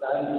Hello.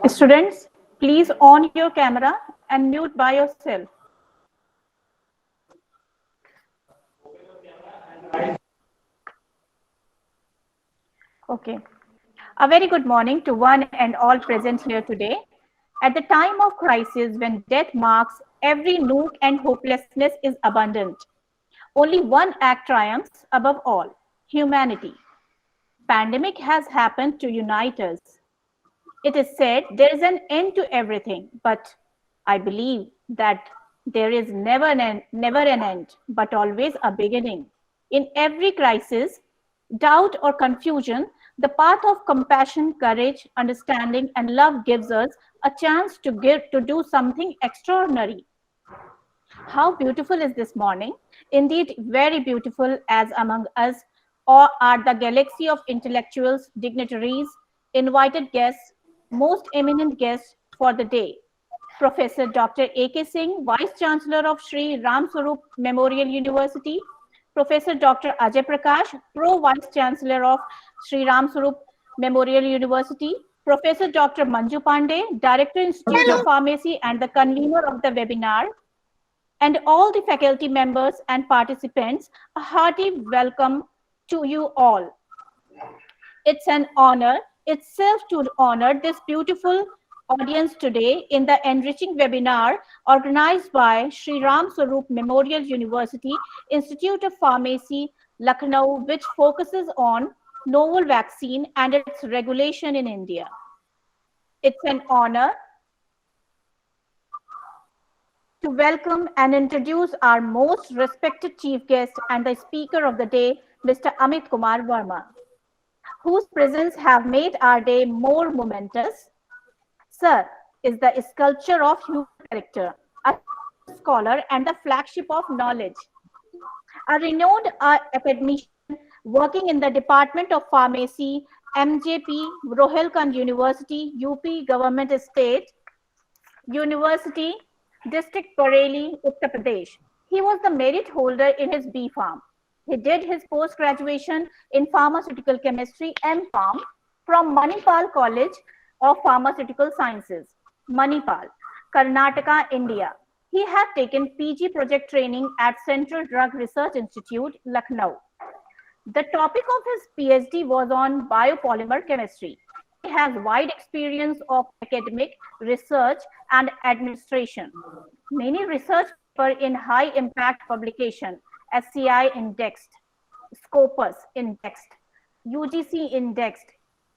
Students, please on your camera and mute by yourself. Okay. A very good morning to one and all present here today. At the time of crisis, when death marks every nook and hopelessness is abundant, only one act triumphs above all: humanity. Pandemic has happened to unite us. It is said there is an end to everything, but I believe that there is never an end, but always a beginning. In every crisis, doubt or confusion, the path of compassion, courage, understanding, and love gives us a chance to do something extraordinary. How beautiful is this morning? Indeed, very beautiful, as among us all are the galaxy of intellectuals, dignitaries, invited guests, most eminent guests for the day. Professor Dr. A.K. Singh, Vice Chancellor of Sri Ram Swarup Memorial University. Professor Dr. Ajay Prakash, Pro Vice Chancellor of Sri Ram Swarup Memorial University. Professor Dr. Manju Pandey, Director Institute of Pharmacy and the convener of the webinar, and all the faculty members and participants, a hearty welcome to you all. It's an honor itself to honor this beautiful audience today in the enriching webinar organized by Sri Ram Swarup Memorial University Institute of Pharmacy, Lucknow, which focuses on novel vaccine and its regulation in India. It's an honor to welcome and introduce our most respected chief guest and the speaker of the day, Mr. Amit Kumar Verma, whose presence have made our day more momentous. Sir is the sculpture of human character, a scholar and the flagship of knowledge, a renowned academician working in the Department of Pharmacy, MJP, Rohilkhand University, UP Government State University, District Bareilly, Uttar Pradesh. He was the merit holder in his B Pharm. He did his post-graduation in pharmaceutical chemistry, M.Pharm, from Manipal College of Pharmaceutical Sciences, Manipal, Karnataka, India. He had taken PG project training at Central Drug Research Institute, Lucknow. The topic of his PhD was on biopolymer chemistry. He has wide experience of academic research and administration. Many research papers in high impact publication, SCI indexed, Scopus indexed, UGC indexed,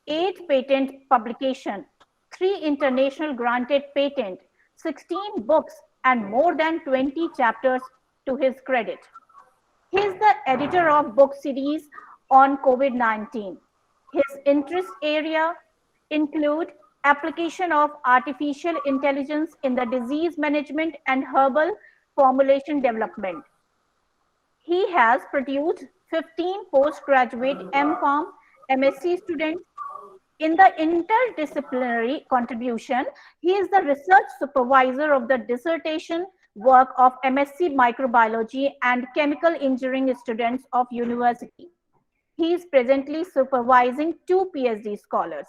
8 patent publication, 3 international granted patent, 16 books, and more than 20 chapters to his credit. He is the editor of book series on COVID-19. His interest area include application of artificial intelligence in the disease management and herbal formulation development. He has produced 15 postgraduate M.Pharm, MSc students. In the interdisciplinary contribution, he is the research supervisor of the dissertation work of MSc Microbiology and Chemical Engineering students of university. He is presently supervising 2 PhD scholars.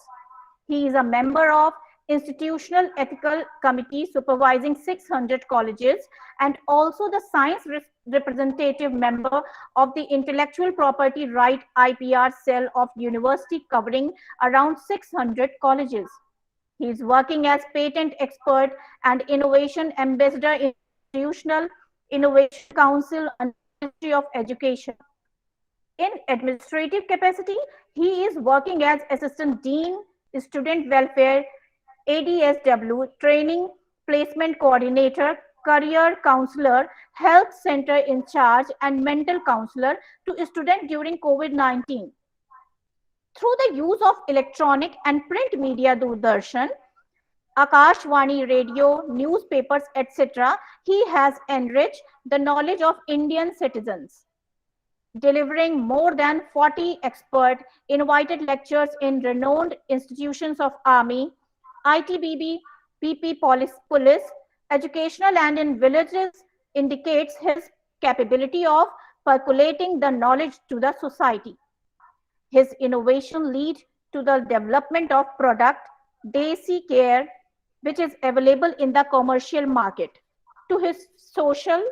He is a member of Institutional Ethical Committee supervising 600 colleges, and also the science representative member of the Intellectual Property Right IPR cell of university covering around 600 colleges. He is working as patent expert and innovation ambassador in Institutional Innovation Council under the Ministry of Education. In administrative capacity, he is working as Assistant Dean, Student Welfare, ADSW, Training Placement Coordinator, Career Counselor, Health Center in charge, and Mental Counselor to students during COVID-19. Through the use of electronic and print media, Doordarshan, Akashvani radio, newspapers, etc., he has enriched the knowledge of Indian citizens, delivering more than 40 expert invited lectures in renowned institutions of Army, ITBB, PP Police, educational and in villages indicates his capability of percolating the knowledge to the society. His innovation lead to the development of product Desi Care, which is available in the commercial market. To his social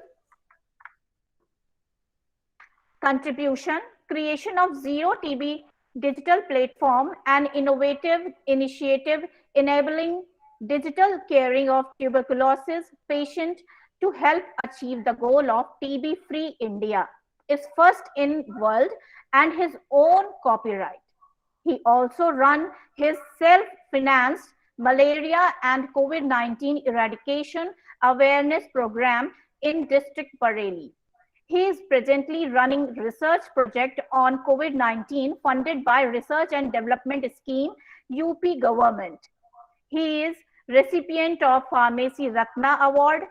contribution, creation of Zero TB digital platform, an innovative initiative enabling digital caring of tuberculosis patient to help achieve the goal of TB-free India, is first in world and his own copyright. He also run his self-financed malaria and COVID-19 eradication awareness program in District Bareilly. He is presently running research project on COVID-19 funded by Research and Development Scheme, UP government. He is recipient of Pharmacy Ratna Award,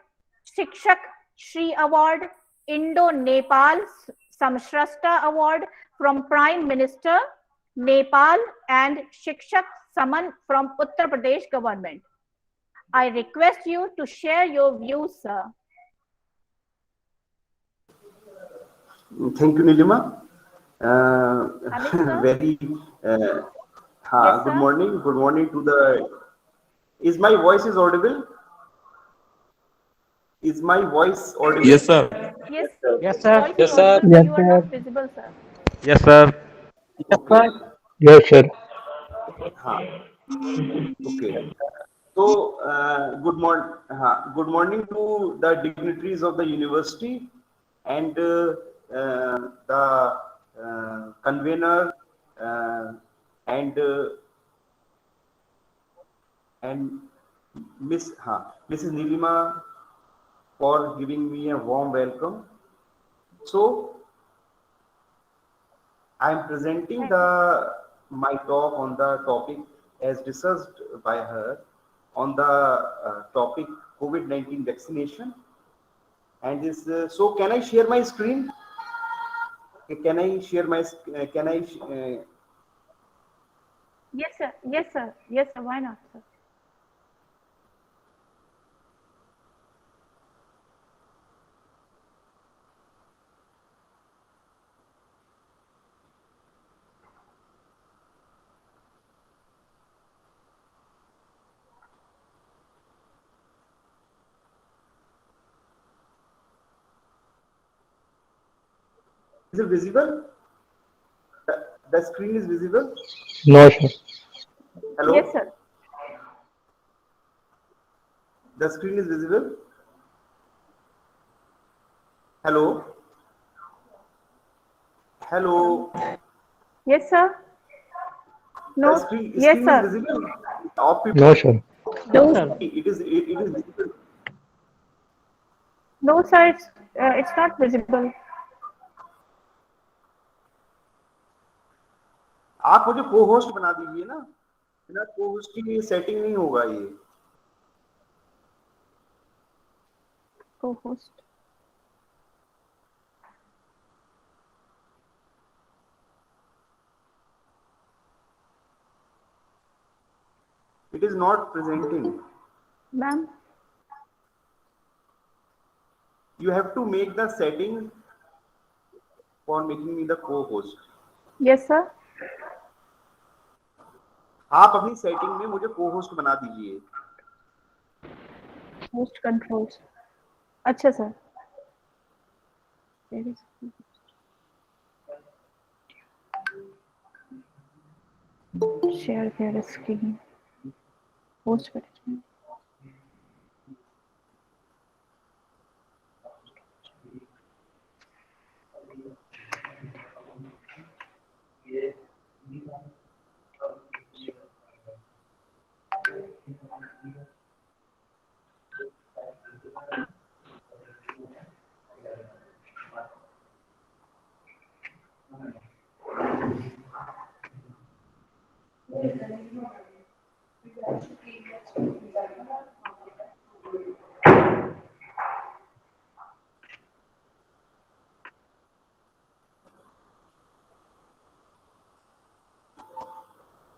Shikshak Shri Award, Indo-Nepal Samshrashta Award from Prime Minister Nepal, and Shikshak Saman from Uttar Pradesh government. I request you to share your views, sir. Thank you, Nilima. Very. Yes, good morning. Good morning to the. Is my voice is audible? Is my voice audible? Yes, sir. Yes, Yes, sir. yes, sir. Yes, you are not visible, sir. Yes, sir. Okay. Yes, sir. Okay. So, good morning to the dignitaries of the university and the convener and Mrs. Nilima for giving me a warm welcome. So, I am presenting my talk on the topic as discussed by her on the topic COVID-19 vaccination. And this, so can I share my screen? Can I share my, can I? Yes, sir. Yes, sir. Yes, sir. Why not, sir? Is it visible? The screen is visible? No, sir. Hello? Yes, sir. The screen is visible? Hello? Hello? Yes, sir. No. The screen Yes, is sir. visible? No, sir. No, sir. It is visible. No, sir. It's not visible. आप मुझे को host बना दीजिए ना, बिना को host की setting नहीं होगा ये. Co-host. It is not presenting. Ma'am. You have to make the setting for making me the co-host. Yes, sir. आप अपनी सेटिंग में मुझे को होस्ट बना दीजिए। होस्ट कंट्रोल्स, अच्छा sir. Share share screen, host management.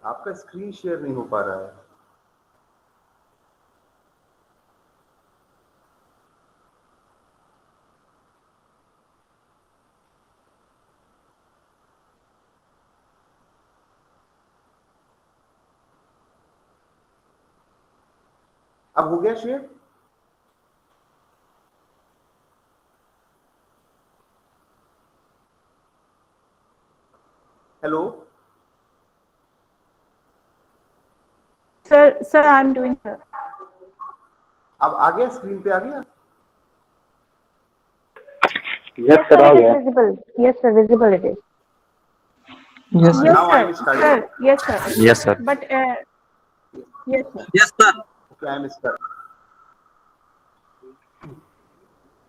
आपका स्क्रीन शेयर नहीं हो पा रहा है। अब हो गया share? Hello sir I am doing sir. अब आ गया, स्क्रीन पे आ गया? Yes, sir. आ गया। Visible. Yes, sir. Visible it is. Yes, sir. Now I am starting. Sir. Yes, sir. Yes, sir. But yes, sir. Yes, sir. Okay, I am starting.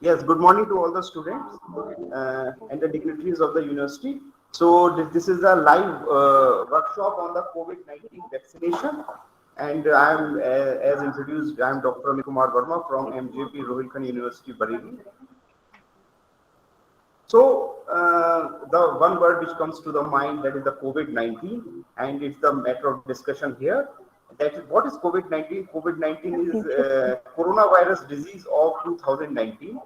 Yes, good morning to all the students and the dignitaries of the university. So this is a live workshop on the COVID-19 vaccination, and I am, as introduced, I am Dr. Amit Kumar Verma from MJP Rohilkhand University, Bareilly. So the one word which comes to the mind, that is the COVID-19, and it's the matter of discussion here. That is, what is COVID-19? COVID-19 is coronavirus disease of 2019.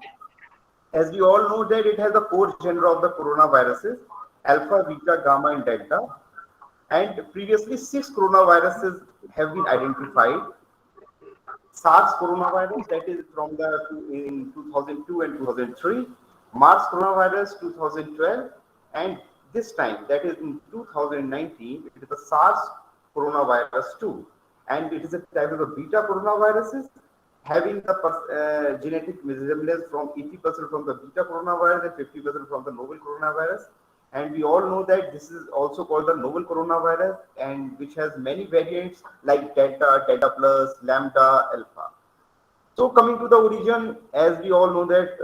As we all know that it has the four genera of the coronaviruses: alpha, beta, gamma, and delta. And previously 6 coronaviruses have been identified. SARS coronavirus, that is from the in 2002 and 2003. MERS coronavirus 2012, and this time, that is in 2019, it is the SARS coronavirus 2, and it is a type of beta coronaviruses having the genetic resemblance from 80% from the beta coronavirus and 50% from the novel coronavirus. And we all know that this is also called the novel coronavirus, and which has many variants like delta, delta plus, lambda, alpha. So coming to the origin, as we all know that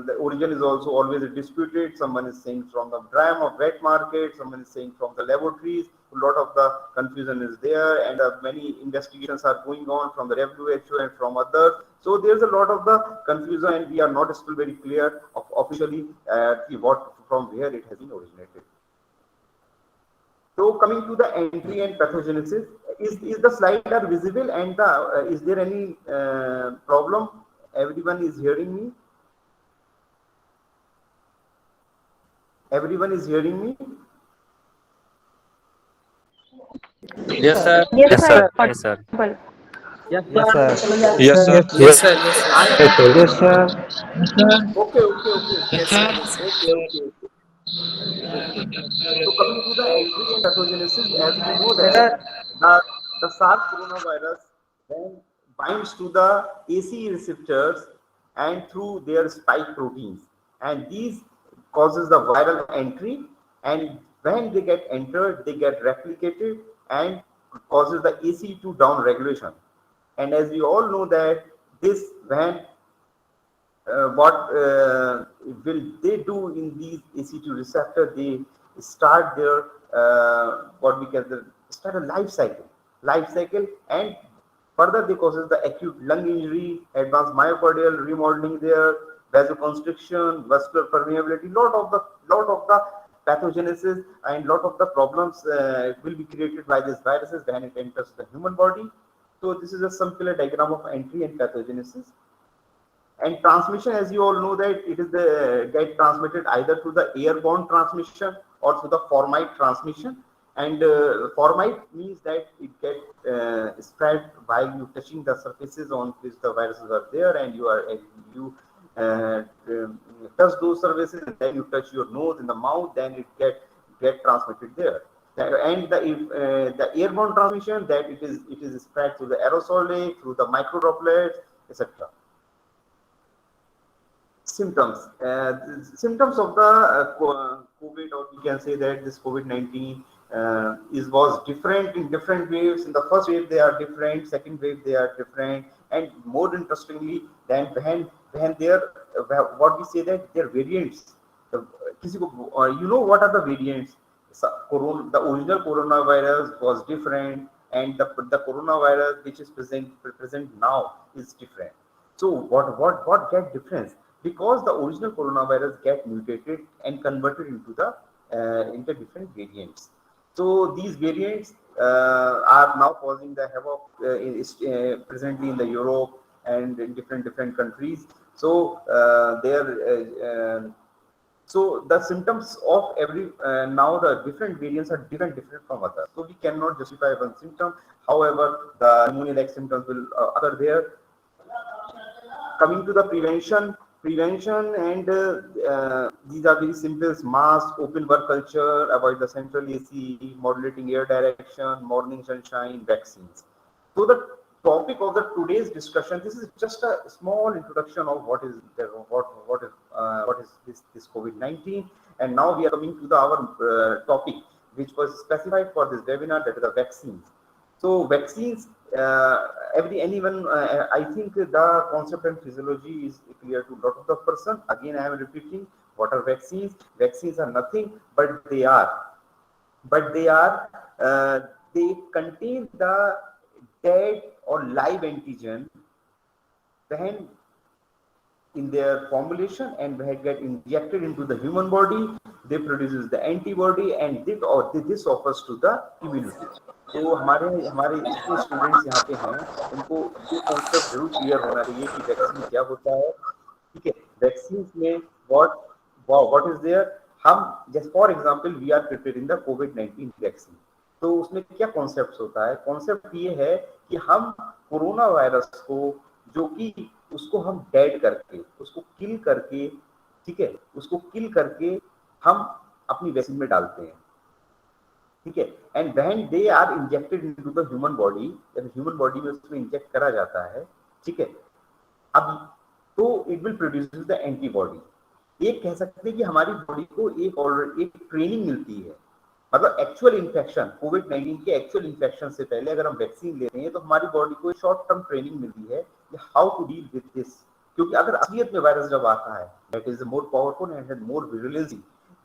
the origin is also always disputed. Someone is saying from the dram of wet market, someone is saying from the laboratories. A lot of the confusion is there, and many investigations are going on from the WHO and from others. So there's a lot of the confusion, and we are not still very clear of officially what, from where it has been originated. So coming to the entry and pathogenesis, is the slide are visible, and is there any problem? Everyone is hearing me? Everyone is hearing me? Yes, sir. Yes, Yes, sir. sir. Yes, sir. Possible. Yes, Yes, sir. Yes, sir. Yes, sir. Yes, sir. Okay. Yes, sir. Okay. So coming to the entry and pathogenesis, as we know that the SARS coronavirus then binds to the ACE receptors and through their spike proteins, and these causes the viral entry, and when they get entered, they get replicated and causes the ACE2 down regulation. And as we all know that this, when what will they do in these ACE2 receptor? They start their what we call start a life cycle, and further they causes the acute lung injury, advanced myocardial remodeling there, vasoconstriction, vascular permeability. Lot of the pathogenesis and lot of the problems will be created by these viruses when it enters the human body. So this is a simple diagram of entry and pathogenesis. And transmission, as you all know that it is get transmitted either through the airborne transmission or through the formite transmission. And formite means that it get spread by you touching the surfaces on which the viruses are there, and you uh, um, touch those surfaces, and then you touch your nose and the mouth, then it get transmitted there. And the airborne transmission, that it is spread through the aerosol, through the micro droplets, etc. Symptoms. The symptoms of the COVID, or we can say that this COVID-19 was different in different waves. In the first wave, they are different. Second wave, they are different. And more interestingly, than when their what we say that their variants. You know what are the variants? The original coronavirus was different, and the coronavirus which is present now is different. So what get difference? Because the original coronavirus get mutated and converted into different variants. So these variants are now causing the havoc presently in the Europe and in different countries. So so the symptoms of every now the different variants are different from others. So we cannot justify one symptom. However, the pneumonia-like symptoms will occur there. Coming to the prevention, and these are very simple: mask, open work culture, avoid the central AC, modulating air direction, morning sunshine, vaccines. So the topic of the today's discussion, this is just a small introduction of what is this COVID-19, and now we are coming to our topic, which was specified for this webinar, that is the vaccines. So vaccines, anyone, I think the concept and physiology is clear to a lot of the person. Again, I am repeating, what are vaccines? Vaccines are nothing, but they contain the dead or live antigen when in their formulation, and when it get injected into the human body, they produces the antibody, and this offers to the immunity. तो हमारे जितने students यहाँ पे हैं, उनको ये concept जरूर clear होना चाहिए कि वैक्सीन क्या होता है. ठीक है, वैक्सीन में व्हाट इज देयर. हम just for example we are preparing the कोविड-19 वैक्सीन. तो उसमें क्या कॉन्सेप्ट होता है? कॉन्सेप्ट ये है कि हम कोरोना वायरस को, जो कि उसको हम डेड करके, उसको किल करके, ठीक है, उसको किल करके हम अपनी वैक्सीन में डालते हैं. ठीक है, and when they are injected into the human body, जब ह्यूमन बॉडी में उसमें इंजेक्ट करा जाता है, ठीक है, अब तो it will produce the antibody. एक कह सकते हैं कि हमारी बॉडी को एक ट्रेनिंग मिलती है. मतलब एक्चुअल इन्फेक्शन, कोविड-19 के एक्चुअल इन्फेक्शन से पहले अगर हम वैक्सीन ले रहे हैं, तो हमारी बॉडी को शॉर्ट टर्म ट्रेनिंग मिलती है कि how to deal with this. क्योंकि अगर असलियत में वायरस जब आता है, that is more powerful and has more virulency,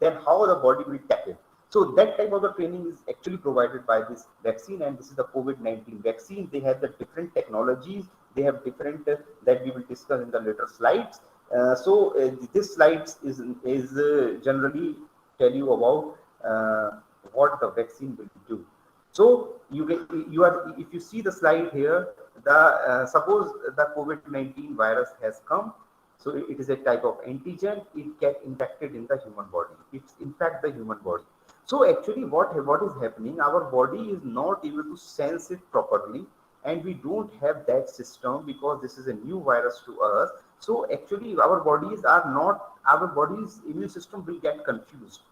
then how the body will tackle it. So that type of the training is actually provided by this vaccine, and this is the COVID-19 vaccine. They have the different technologies. They have different that we will discuss in the later slides. This slides is generally tell you about what the vaccine will do. So if you see the slide here, suppose the COVID-19 virus has come. So it is a type of antigen. It gets infected in the human body. It's infect the human body. So actually what is happening, our body is not able to sense it properly, and we don't have that system because this is a new virus to us. So actually our body's immune system will get confused.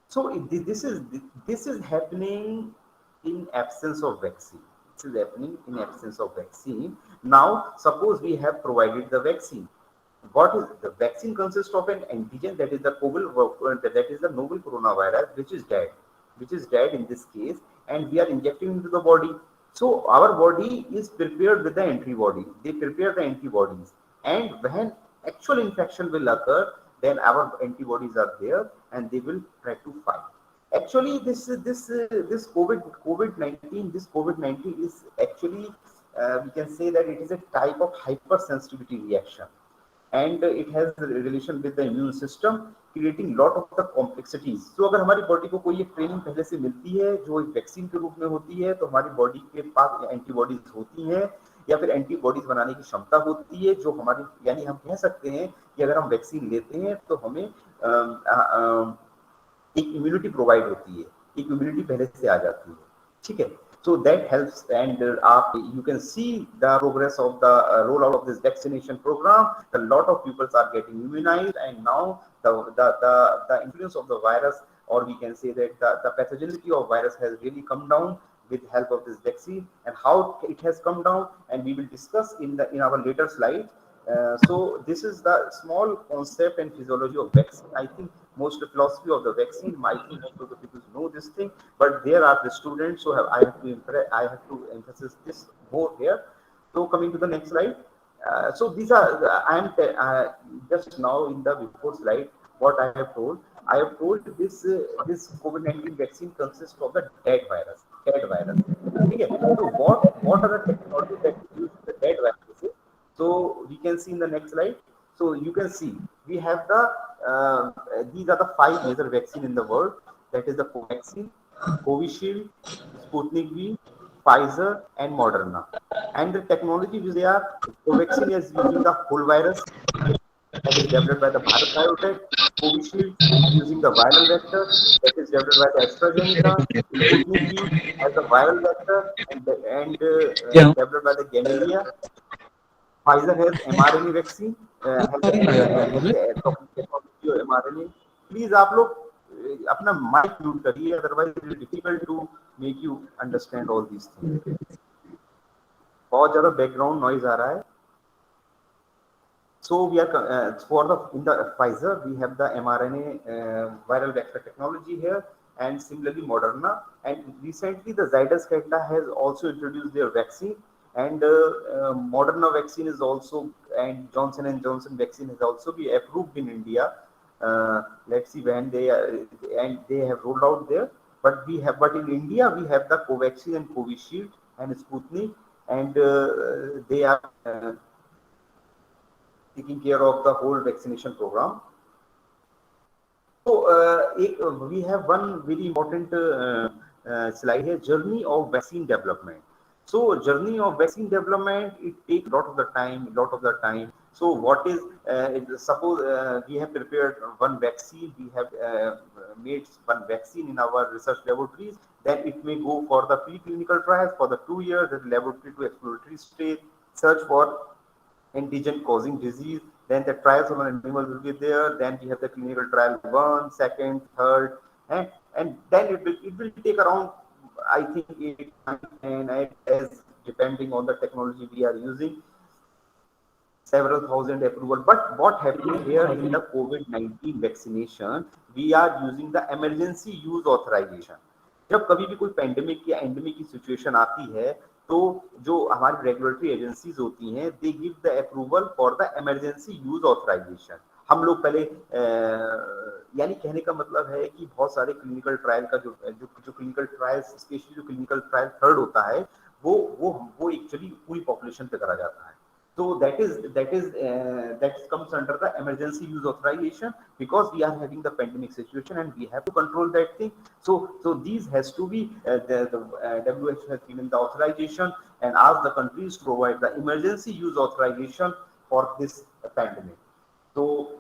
So this is happening in absence of vaccine. This is happening in absence of vaccine. Now suppose we have provided the vaccine. What is the vaccine? Consists of an antigen, that is the novel coronavirus, which is dead in this case, and we are injecting into the body. So our body is prepared with the antibody. They prepare the antibodies, and when actual infection will occur, then our antibodies are there, and they will try to fight. Actually, this COVID-19 is actually we can say that it is a type of hypersensitivity reaction. And it has a relation with the immune system, creating lot of the complexities. So अगर हमारी body को कोई एक training पहले से मिलती है जो एक वैक्सीन के रूप में होती है, तो हमारी बॉडी के पास एंटीबॉडीज होती हैं, या फिर एंटीबॉडीज बनाने की क्षमता होती है, जो हमारी, यानी हम कह सकते हैं कि अगर हम वैक्सीन लेते हैं तो हमें एक इम्यूनिटी प्रोवाइड होती है. एक इम्यूनिटी पहले से आ जाती है, ठीक है. So that helps, and you can see the progress of the rollout of this vaccination program. A lot of people are getting immunized, and now the influence of the virus, or we can say that the pathogenicity of virus has really come down with help of this vaccine, and how it has come down, and we will discuss in our later slide. So this is the small concept and physiology of vaccine. I think most of the philosophy of the vaccine, I think most of the people know this thing, but there are the students, so I have to emphasize this more here. So coming to the next slide. So these are, I am just now in the before slide, what I have told. I have told this COVID-19 vaccine consists of the dead virus, dead virus. Okay. So what are the technologies that use the dead viruses? So we can see in the next slide. So you can see we have these are the 5 major vaccine in the world. That is the Covaxin, Covishield, Sputnik V, Pfizer, and Moderna. And the technology which they are, Covaxin is using the whole virus that is developed by the Bharat Biotech. Covishield using the viral vector that is developed by the AstraZeneca. Sputnik V has the viral vector and developed by the Gamaleya. Pfizer has mRNA vaccine, has technology of mRNA. Please आप लोग अपना mic mute करिए, otherwise it is difficult to make you understand all these things. बहुत ज़्यादा background noise आ रहा है. So we are in the Pfizer we have the mRNA viral vector technology here, and similarly Moderna, and recently the Zydus Cadila has also introduced their vaccine, and Moderna vaccine is also, and Johnson and Johnson vaccine has also been approved in India. Let's see when they have rolled out there. But in India we have the Covaxin and Covishield and Sputnik, and they are taking care of the whole vaccination program. So we have one very important slide here: journey of vaccine development. So journey of vaccine development, it takes a lot of the time. So what is suppose we have prepared one vaccine, we have made one vaccine in our research laboratories, then it may go for the preclinical trials for the 2 years, the laboratory to exploratory stage, search for antigen causing disease, then the trials on animals will be there, then we have the clinical trial 1, 2nd, 3rd, and then it will take around, I think, 8, 9, and as depending on the technology we are using, several thousand approval. But what happening here in the COVID-19 vaccination, we are using the emergency use authorization. जब कभी भी कोई pandemic या endemic की situation आती है, तो जो हमारी रेगुलेटरी एजेंसीज होती हैं, they give the approval for the emergency use authorization. हम लोग पहले यानी कहने का मतलब है कि बहुत सारे क्लिनिकल ट्रायल का जो क्लिनिकल ट्रायल, स्पेशली जो क्लिनिकल ट्रायल 3rd होता है, वो एक्चुअली पूरी पॉपुलेशन पे करा जाता है. So that comes under the emergency use authorization, because we are having the pandemic situation and we have to control that thing. So these has to be the WHO has given the authorization and asked the countries to provide the emergency use authorization for this pandemic. So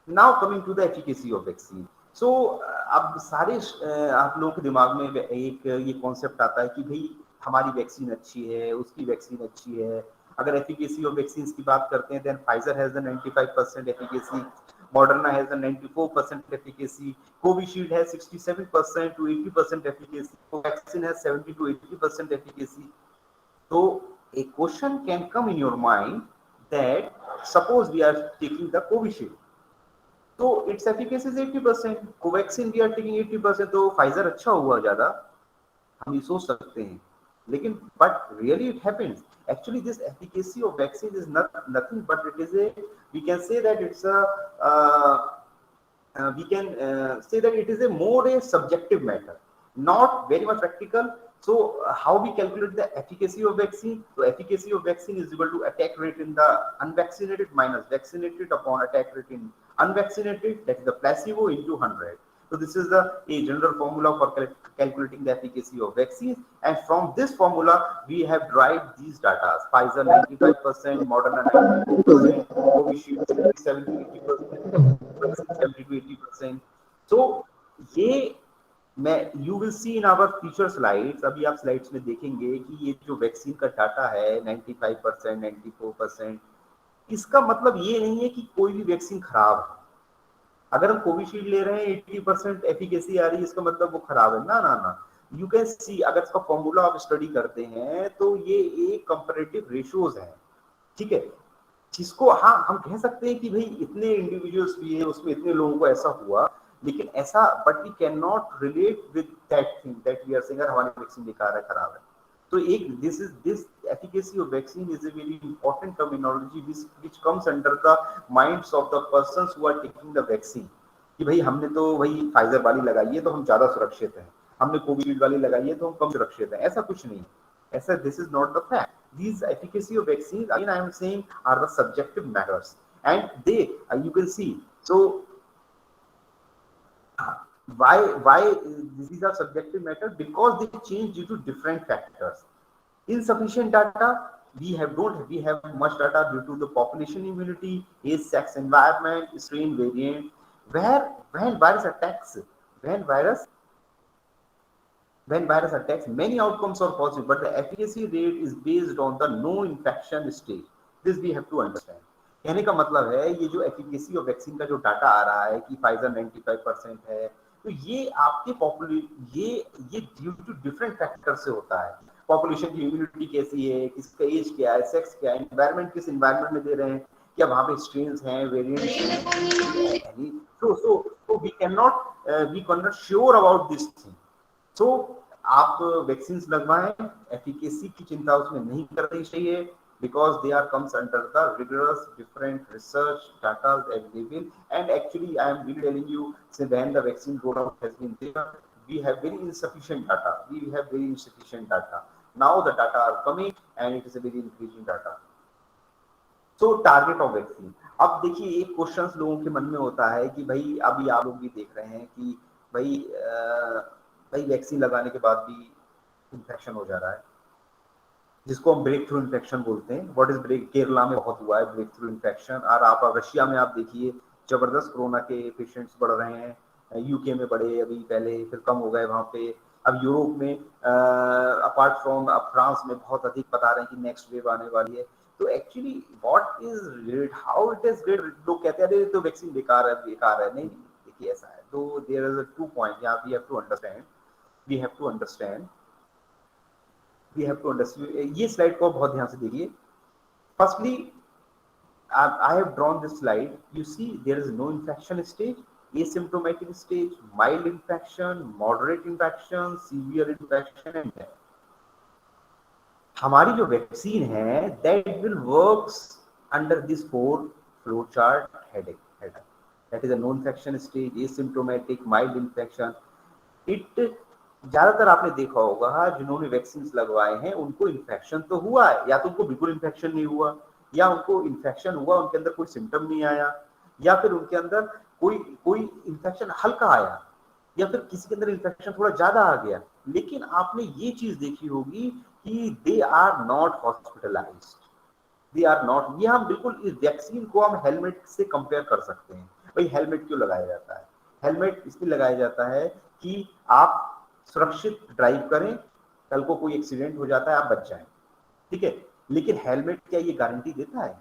now coming to the efficacy of vaccine. So अब सारे आप लोगों के दिमाग में एक ये concept आता है कि भाई हमारी वैक्सीन अच्छी है, उसकी वैक्सीन अच्छी है. अगर एफिकेसी ऑफ वैक्सीन्स की बात करते हैं, then Pfizer has the 95% efficacy, Moderna has the 94% efficacy, Covishield has 67% to 80% efficacy, Covaxin has 70 to 80% efficacy. So a question can come in your mind that suppose we are taking the Covishield, so its efficacy is 80%, Covaxin we are taking 80%, तो Pfizer अच्छा हुआ ज्यादा, हम ये सोच सकते हैं. लेकिन but really it happens. Actually this efficacy of vaccine is nothing but it is we can say that it's say that it is a subjective matter, not very much practical. So how we calculate the efficacy of vaccine? So efficacy of vaccine is equal to attack rate in the unvaccinated minus vaccinated upon attack rate in unvaccinated, that is the placebo, into 100. So this is a general formula for calculating the efficacy of vaccines, and from this formula we have derived these data: Pfizer 95%, Moderna 94%, Covishield 70 to 80%, 70 to 80%. So ये मैं you will see in our future slides, अभी आप slides में देखेंगे कि ये जो vaccine का डाटा है 95%, 94%, इसका मतलब ये नहीं है कि कोई भी वैक्सीन खराब है। अगर हम कोविशील्ड ले रहे हैं 80% एफिकेसी आ रही है, इसका मतलब वो खराब है? ना ना ना, यू कैन सी, अगर इसका फॉर्मूला आप स्टडी करते हैं तो ये एक कंपैरेटिव रेशियोज है, ठीक है, जिसको हाँ हम कह सकते हैं कि भाई इतने इंडिविजुअल्स भी है उसमें, इतने लोगों को ऐसा हुआ, लेकिन ऐसा, but we can not relate with that thing that we are saying हमारी वैक्सीन बेकार है, खराब है। तो एक this efficacy of vaccine is a very important terminology which comes under the minds of the persons who are taking the vaccine, कि भाई हमने तो वही फाइजर वाली लगाई है तो हम ज्यादा सुरक्षित हैं, हमने कोविशील्ड वाली लगाई है तो हम कम सुरक्षित हैं, ऐसा कुछ नहीं, ऐसा this is not the fact. These efficacy of vaccines, again I am saying, are the subjective matters, and they you can see. So why these are subjective matters? Because they change due to different factors. Insufficient data, we have much data due to the population immunity, age, sex, environment, strain, variant. Where when virus attacks, when virus attacks, many outcomes are positive, but the efficacy rate is based on the no infection stage. This we have to understand. कहने का मतलब है ये जो efficacy of vaccine का जो data आ रहा है कि फाइजर 95% है, तो ये आपके ये ड्यू टू डिफरेंट फैक्टर से होता है। पॉपुलेशन की इम्यूनिटी कैसी है, किसका एज क्या है, सेक्स क्या है, एनवायरनमेंट किस एनवायरनमेंट में दे रहे हैं, क्या वहां पे स्ट्रेन्स हैं, वेरिएंट्स हैं, so we cannot sure about this thing. तो आप वैक्सीन लगवाएं, एफिकेसी की चिंता उसमें नहीं करनी चाहिए, because they are comes under the rigorous different research data available, and actually I am really telling you, since when the vaccine rollout has been there, we have very insufficient data. Now the data are coming and it is a very increasing data. So target of vaccine, अब देखिए एक questions लोगों के मन में होता है कि भाई अभी आप लोग भी देख रहे हैं कि भाई वैक्सीन लगाने के बाद भी इन्फेक्शन हो जा रहा है, जिसको हम ब्रेक थ्रू इन्फेक्शन बोलते हैं। What is break? केरला में बहुत हुआ है ब्रेक थ्रू इन्फेक्शन, और आप रशिया में आप देखिए जबरदस्त कोरोना के पेशेंट्स बढ़ रहे हैं, यूके में बढ़े अभी पहले, फिर कम हो गए वहां पे, अब यूरोप में अपार्ट फ्रॉम अब फ्रांस में बहुत अधिक बता रहे हैं कि नेक्स्ट वेव आने वाली है। तो actually what is great, how it is great, लोग कहते हैं अरे तो वैक्सीन बेकार है, नहीं देखिए ऐसा है। तो देयर इज अ 2 पॉइंट यहाँ वी हैव टू अंडरस्टैंड ये स्लाइड को बहुत ध्यान से देखिए। Firstly I have drawn this slide. You see there is no infection stage, asymptomatic stage, mild infection, moderate infection, severe infection and death. हमारी जो vaccine है that will works under this 4 flow chart headache. That is a no infection stage, asymptomatic, mild infection. It ज्यादातर आपने देखा होगा जिन्होंने vaccine लगवाए हैं उनको इन्फेक्शन तो हुआ है, या तो उनको बिल्कुल इन्फेक्शन नहीं हुआ, या उनको इन्फेक्शन हुआ उनके अंदर कोई सिम्टम नहीं आया, या फिर उनके अंदर कोई इन्फेक्शन हल्का आया, या फिर किसी के अंदर इन्फेक्शन थोड़ा ज्यादा आ गया। लेकिन आपने ये चीज देखी होगी कि they are not hospitalised, they are not. ये हम बिल्कुल इस वैक्सीन को हम हेलमेट से कंपेयर कर सकते हैं। भाई हेलमेट क्यों लगाया जाता है? हेलमेट इसलिए लगाया जाता है कि आप सुरक्षित ड्राइव करें, कल को कोई एक्सीडेंट हो जाता है आप बच जाएं, ठीक है। लेकिन हेलमेट क्या ये गारंटी देता है?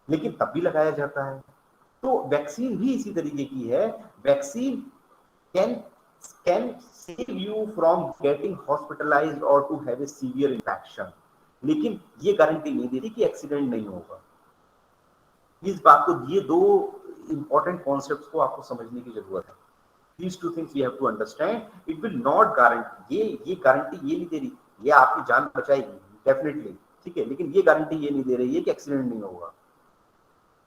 लेकिन तब भी लगाया जाता है। तो वैक्सीन भी इसी तरीके की है। Vaccine can save you from getting hospitalised और to have a severe infection, लेकिन ये गारंटी नहीं देती कि एक्सीडेंट नहीं होगा। इस बात को, ये 2 इंपॉर्टेंट कॉन्सेप्ट्स को आपको समझने की जरूरत है। These 2 things we have to understand. It will not guarantee, ये गारंटी ये नहीं दे रही, ये आपकी जान बचाएगी डेफिनेटली, ठीक है, लेकिन ये गारंटी ये नहीं दे रही है कि एक्सीडेंट नहीं होगा,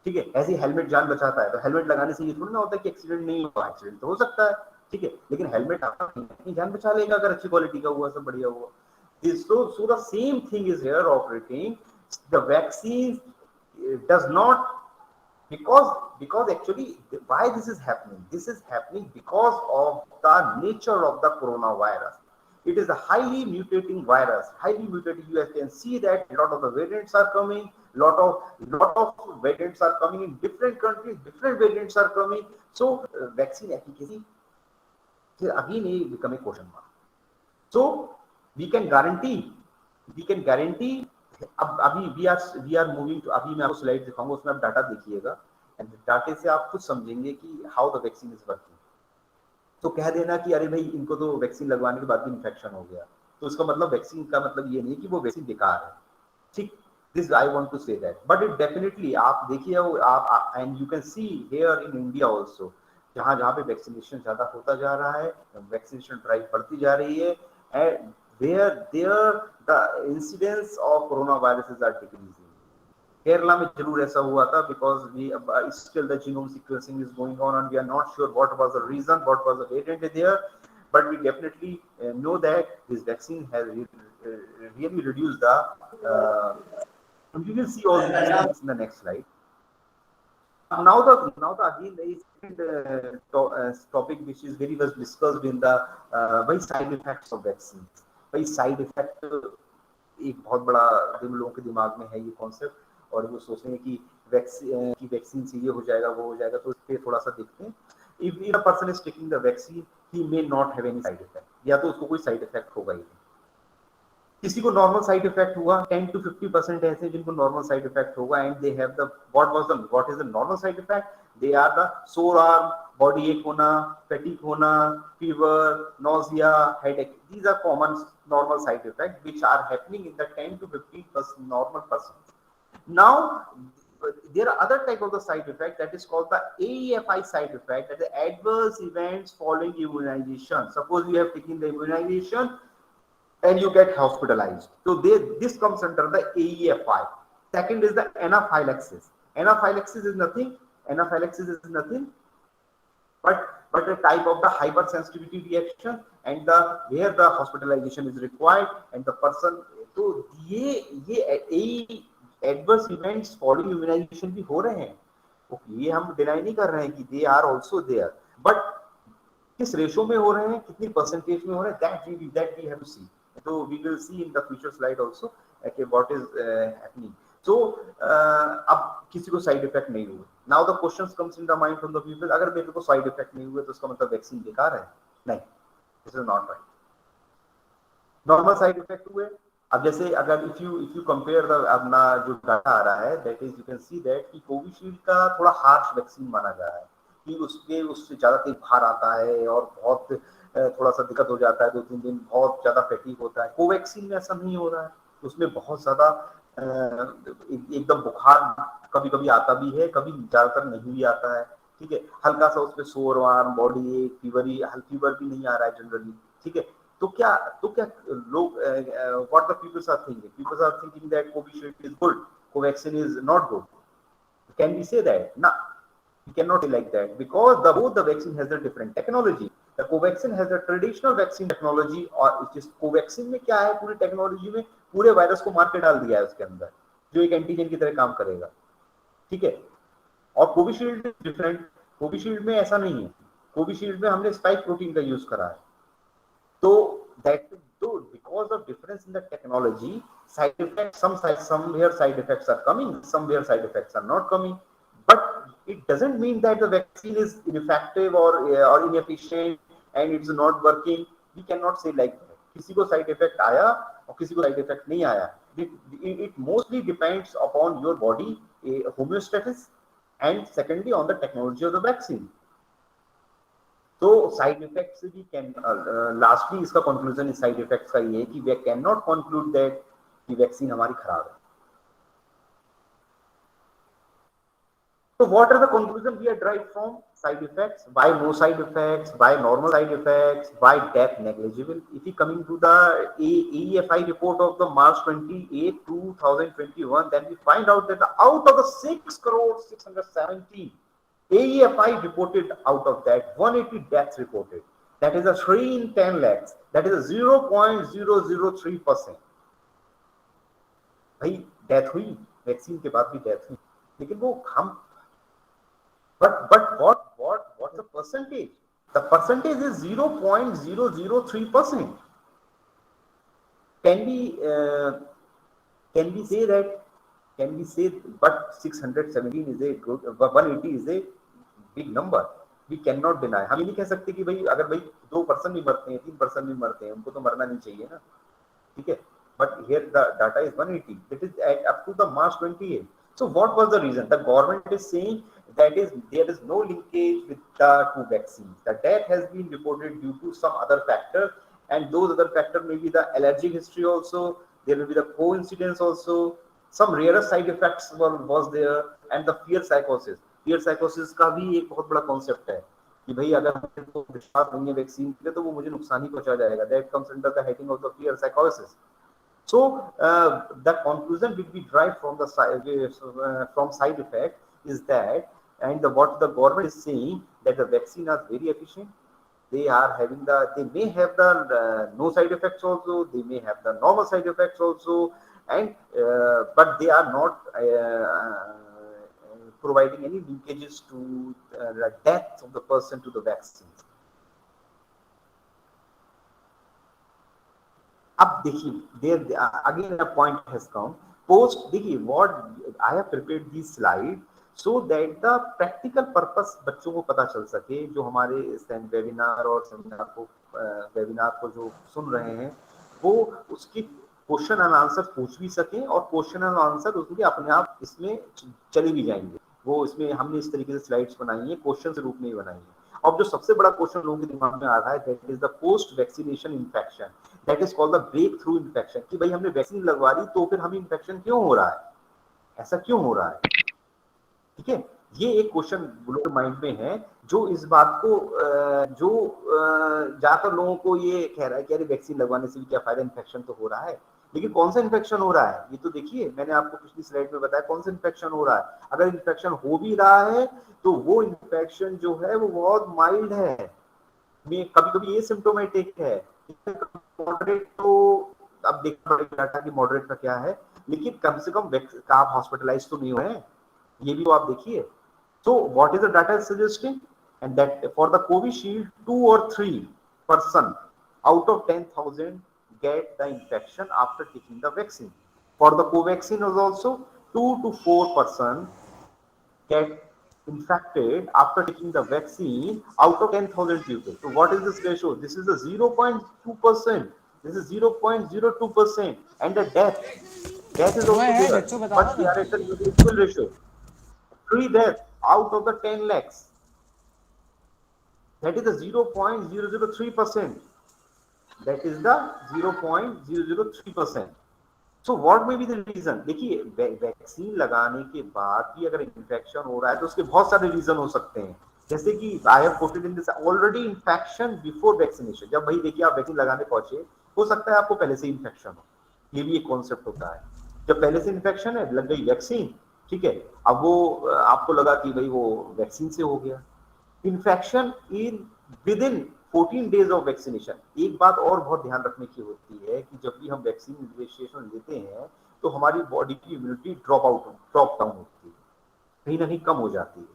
ठीक है। ऐसे हेलमेट जान बचाता है, तो हेलमेट लगाने से ये थोड़ी ना होता है कि एक्सीडेंट नहीं होगा, एक्सीडेंट तो हो सकता है, ठीक है, लेकिन हेलमेट आपका अपनी जान बचा लेगा अगर अच्छी क्वालिटी का हुआ, सब बढ़िया हुआ। So the same thing is here operating. The vaccine does not, because actually why this is happening because of the nature of the coronavirus. It is a highly mutating virus, you can see that a lot of the variants are coming, lot of variants are coming in different countries, different variants are coming. So vaccine efficacy again it become a question mark. So we can guarantee अब अभी we are moving to, अभी मैं आपको slide दिखाऊंगा, उसमें आप data देखिएगा and डाटे से आप खुद समझेंगे कि how the vaccine is working. तो कह देना कि अरे भाई इनको तो वैक्सीन लगवाने के बाद भी इन्फेक्शन हो गया, तो उसका मतलब वैक्सीन का मतलब ये नहीं कि वो वैक्सीन बेकार है. ठीक, this I want to say that, but it definitely आप देखिए आप and you can see here in India also, जहां जहां पे वैक्सीनेशन ज्यादा होता जा रहा है, वैक्सीनेशन ड्राइव बढ़ती जा रही है, and there the incidence of corona viruses are decreasing. Kerala में जरूर ऐसा हुआ था because we still the genome sequencing is going on and we are not sure what was the reason, what was the variant there, but we definitely know that this vaccine has really reduced the and we will see all these things in the next slide. Now the again there is topic which is very much discussed in the by side effects of vaccines. by side effect एक बहुत बड़ा लोगों के दिमाग में है ये concept, और वो सोचते हैं कि वैक्सीन से ये हो जाएगा वो हो जाएगा. तो इस पे थोड़ा सा देखते हैं. If a person is taking the vaccine he may not have any side effect, या तो उसको कोई साइड इफेक्ट होगा ही नहीं. किसी को नॉर्मल साइड इफेक्ट हुआ, 10 to 50% ऐसे जिनको नॉर्मल साइड इफेक्ट होगा, and they have the what is the normal side effect. They are the sore arm, body एक होना, फैटिग होना, fever, nausea, headache. These are common normal side effects which are happening in the 10 to 15% normal persons. Now there are other type of the side effect that is called the AEFI side effect, that is adverse events following immunization. Suppose you have taken the immunization and you get hospitalized, so this comes under the AEFI. Second is the anaphylaxis. Anaphylaxis is nothing but a type of the hypersensitivity reaction, and where the hospitalization is required and the person. तो ये adverse events following immunisation भी हो रहे हैं. ये हम deny नहीं कर रहे हैं कि they are also there, but किस रेशो में हो रहे हैं, कितनी परसेंटेज में हो रहे हैं, that we have to see. तो we will see in the future slide also कि व्हाट इज हैपनिंग. So अब किसी को साइड इफेक्ट नहीं हुए. Now the questions comes in the mind from the people, अगर मेरे को साइड इफेक्ट नहीं हुए तो उसका मतलब वैक्सीन बेकार है? नहीं, this is not right. Normal side effect हुए. अब जैसे अगर इफ यू कंपेयर द अपना जो डाटा आ रहा है, that is you can see that कि कोविशील्ड का थोड़ा हार्श वैक्सीन माना जा रहा है कि उससे ज्यादा तेज बुखार आता है और बहुत थोड़ा सा दिक्कत हो जाता है, 2-3 दिन बहुत ज्यादा फैटीग होता है. कोवैक्सीन में ऐसा नहीं हो रहा है, उसमें बहुत ज्यादा एकदम बुखार कभी कभी आता भी है, कभी ज्यादातर नहीं भी आता है. ठीक है, हल्का सा उसमें सोर आर्म, बॉडी एक, फीवर भी नहीं आ रहा है जनरली. ठीक है, तो क्या लोग what the peoples are thinking that Covishield is good, Covaxin is not good. Can we say that? ना, we cannot say like that, because both the vaccine has a different technology. The Covaxin has a traditional vaccine technology, और इस Covaxin में क्या है, पूरी technology में पूरे virus को मार के डाल दिया है उसके अंदर, जो एक एंटीजन की तरह काम करेगा. ठीक है, और कोविशील्ड डिफरेंट. कोविशील्ड में ऐसा नहीं है. कोविशील्ड में हमने स्पाइक प्रोटीन का यूज करा है. तो because of difference in the technology, side effects, somewhere side effects are coming, somewhere side effects are not coming, but it doesn't mean that the vaccine is ineffective or inefficient and it's not working. We cannot say like that. किसी को side effect आया और किसी को side effect नहीं आया. It mostly depends upon your body homeostasis, and secondly on the technology of the vaccine. तो side effect से भी कैन लास्टली इसका कंक्लूजन इस साइड इफेक्ट्स का ये है कि we can not conclude that कि वैक्सीन हमारी खराब है. So what are the conclusions we are derived from side effects? Why no side effects? Why normal side effects? Why death negligible? If we coming to the AEFI report of the March 28, 2021, then we find out that out of the 6,670 AEFI reported, out of that 180 deaths reported. That is a 3 in 10 lakhs. That is a 0.003%. भाई death हुई, vaccine के बाद भी death हुई, लेकिन वो हम but what's the percentage? The percentage is 0.003%. Can we say that? Can we say? But 617 is a good, 180 is a big number. We can not deny. हम ये नहीं कह सकते कि भाई अगर भाई 2% भी मरते हैं, 3% भी मरते हैं, उनको तो मरना नहीं चाहिए ना, ठीक है। But here the data is 180, that is at up to the March 28. So what was the reason? The government is saying that is there is no linkage with the two vaccines. The death has been reported due to some other factor, and those other factor may be the allergic history also, there will be the coincidence also, some rarer side effects was there, and the fear psychosis. Fear psychosis का भी एक बहुत बड़ा concept है कि भाई अगर मुझे तो विश्वास नहीं है वैक्सीन के लिए तो वो मुझे नुकसान ही पहुंचा जाएगा। That comes under the heading of the fear psychosis. So the conclusion which we derive from the from side effect is that, and what the government is saying, that the vaccine are very efficient. They are having they may have the no side effects also, they may have the normal side effects also, and but they are not providing any linkages to the death of the person to the vaccine. अब देखिए there again a point has come post. देखिए what I have prepared this slide so that the practical purpose बच्चों को पता चल सके, जो हमारे वेबिनार और वेबिनार को जो सुन रहे हैं वो उसकी क्वेश्चन एंड आंसर पूछ भी सकें, और क्वेश्चन एंड आंसर उसके अपने आप इसमें चले भी जाएंगे। वो इसमें हमने इस तरीके से स्लाइड्स बनाई है, क्वेश्चन के रूप में ही बनाई है। अब जो सबसे बड़ा क्वेश्चन लोगों के दिमाग में आ रहा है, that is the post vaccination infection, that is called the breakthrough infection, कि भाई हमने वैक्सीन लगवा ली तो फिर हमें इन्फेक्शन क्यों हो रहा है, ऐसा क्यों हो रहा है, ठीक है। ये एक क्वेश्चन लोगों के माइंड में है, जो इस बात को जो ज्यादातर लोगों को ये कह रहा है कि अरे वैक्सीन लगवाने से भी क्या फायदा, इन्फेक्शन तो हो रहा है। लेकिन कौन सा इन्फेक्शन हो रहा है ये तो देखिए, मैंने आपको पिछली स्लाइड में बताया कौन सा इन्फेक्शन हो रहा है। अगर इन्फेक्शन हो भी रहा है तो वो इन्फेक्शन जो है वो बहुत माइल्ड है, कभी कभी ये सिम्टोमेटिक है, मॉडरेट तो अब देखना पड़ेगा कि मॉडरेट का क्या है, लेकिन कम से कम आप हॉस्पिटलाइज तो नहीं हुए हैं, ये भी तो आप देखिए। So what is the data suggesting? And that for the Covishield, 2 or 3% out of 10,000 get the infection after taking the vaccine. For the Covaxin is also 2 to 4% get infected after taking the vaccine out of 10,000 people. So what is this ratio? This is a 0.2%. This is 0.02%. And the death is also there, but they are at a equal ratio. 3 deaths out of the 10 lakhs. That is the 0.003%. That is the 0.003%. So what may be the reason? देखिए vaccine लगाने के बाद भी अगर infection हो रहा है तो उसके बहुत सारे रीजन हो सकते हैं, जैसे कि I have quoted in this already infection before vaccination. जब भाई देखिए आप वैक्सीन लगाने पहुंचे, हो सकता है आपको पहले से इन्फेक्शन हो, ये भी एक कॉन्सेप्ट होता है। जब पहले से इन्फेक्शन है, लग गई वैक्सीन, ठीक है, अब वो आपको लगा कि भाई वो वैक्सीन से हो गया। Infection in with in 14 days of vaccination. एक बात और बहुत ध्यान रखने की होती है कि जब भी हम वैक्सीन इनिशिएशन लेते हैं तो हमारी बॉडी की इम्यूनिटी ड्रॉप डाउन होती है, कहीं ना कहीं कम हो जाती है।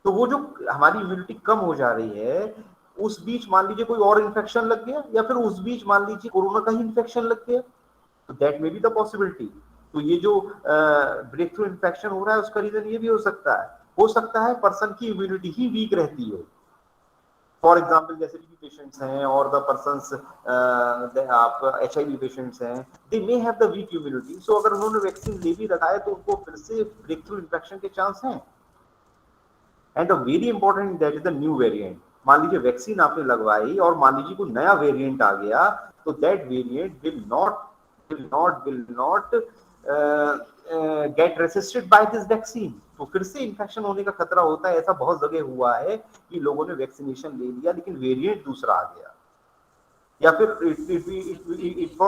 तो वो जो हमारी इम्यूनिटी कम हो जा रही है, उस बीच मान लीजिए कोई और इन्फेक्शन लग गया, या फिर उस बीच मान लीजिए कोरोना का ही इन्फेक्शन लग गया, तो that may be the possibility. तो ये जो ब्रेक थ्रू इन्फेक्शन हो रहा है उसका रीजन ये भी हो सकता है पर्सन की इम्यूनिटी ही वीक रहती है। फॉर एग्जाम्पल जैसे टीबी पेशेंट्स हैं और द पर्सन्स आप HIV पेशेंट्स हैं, they may have the weak immunity. So अगर उन्होंने वैक्सीन ले भी रखा है तो उनको फिर से ब्रेक थ्रू इन्फेक्शन के चांस हैं। And the very important that is the new variant. मान लीजिए वैक्सीन आपने लगवाई और मान लीजिए कोई नया वेरिएंट आ गया, तो that variant will not get resisted by this vaccine. तो फिर से इन्फेक्शन होने का खतरा होता है। ऐसा बहुत जगह हुआ है कि लोगों ने वैक्सीनेशन ले लिया लेकिन वेरिएंट दूसरा आ गया, या फिर it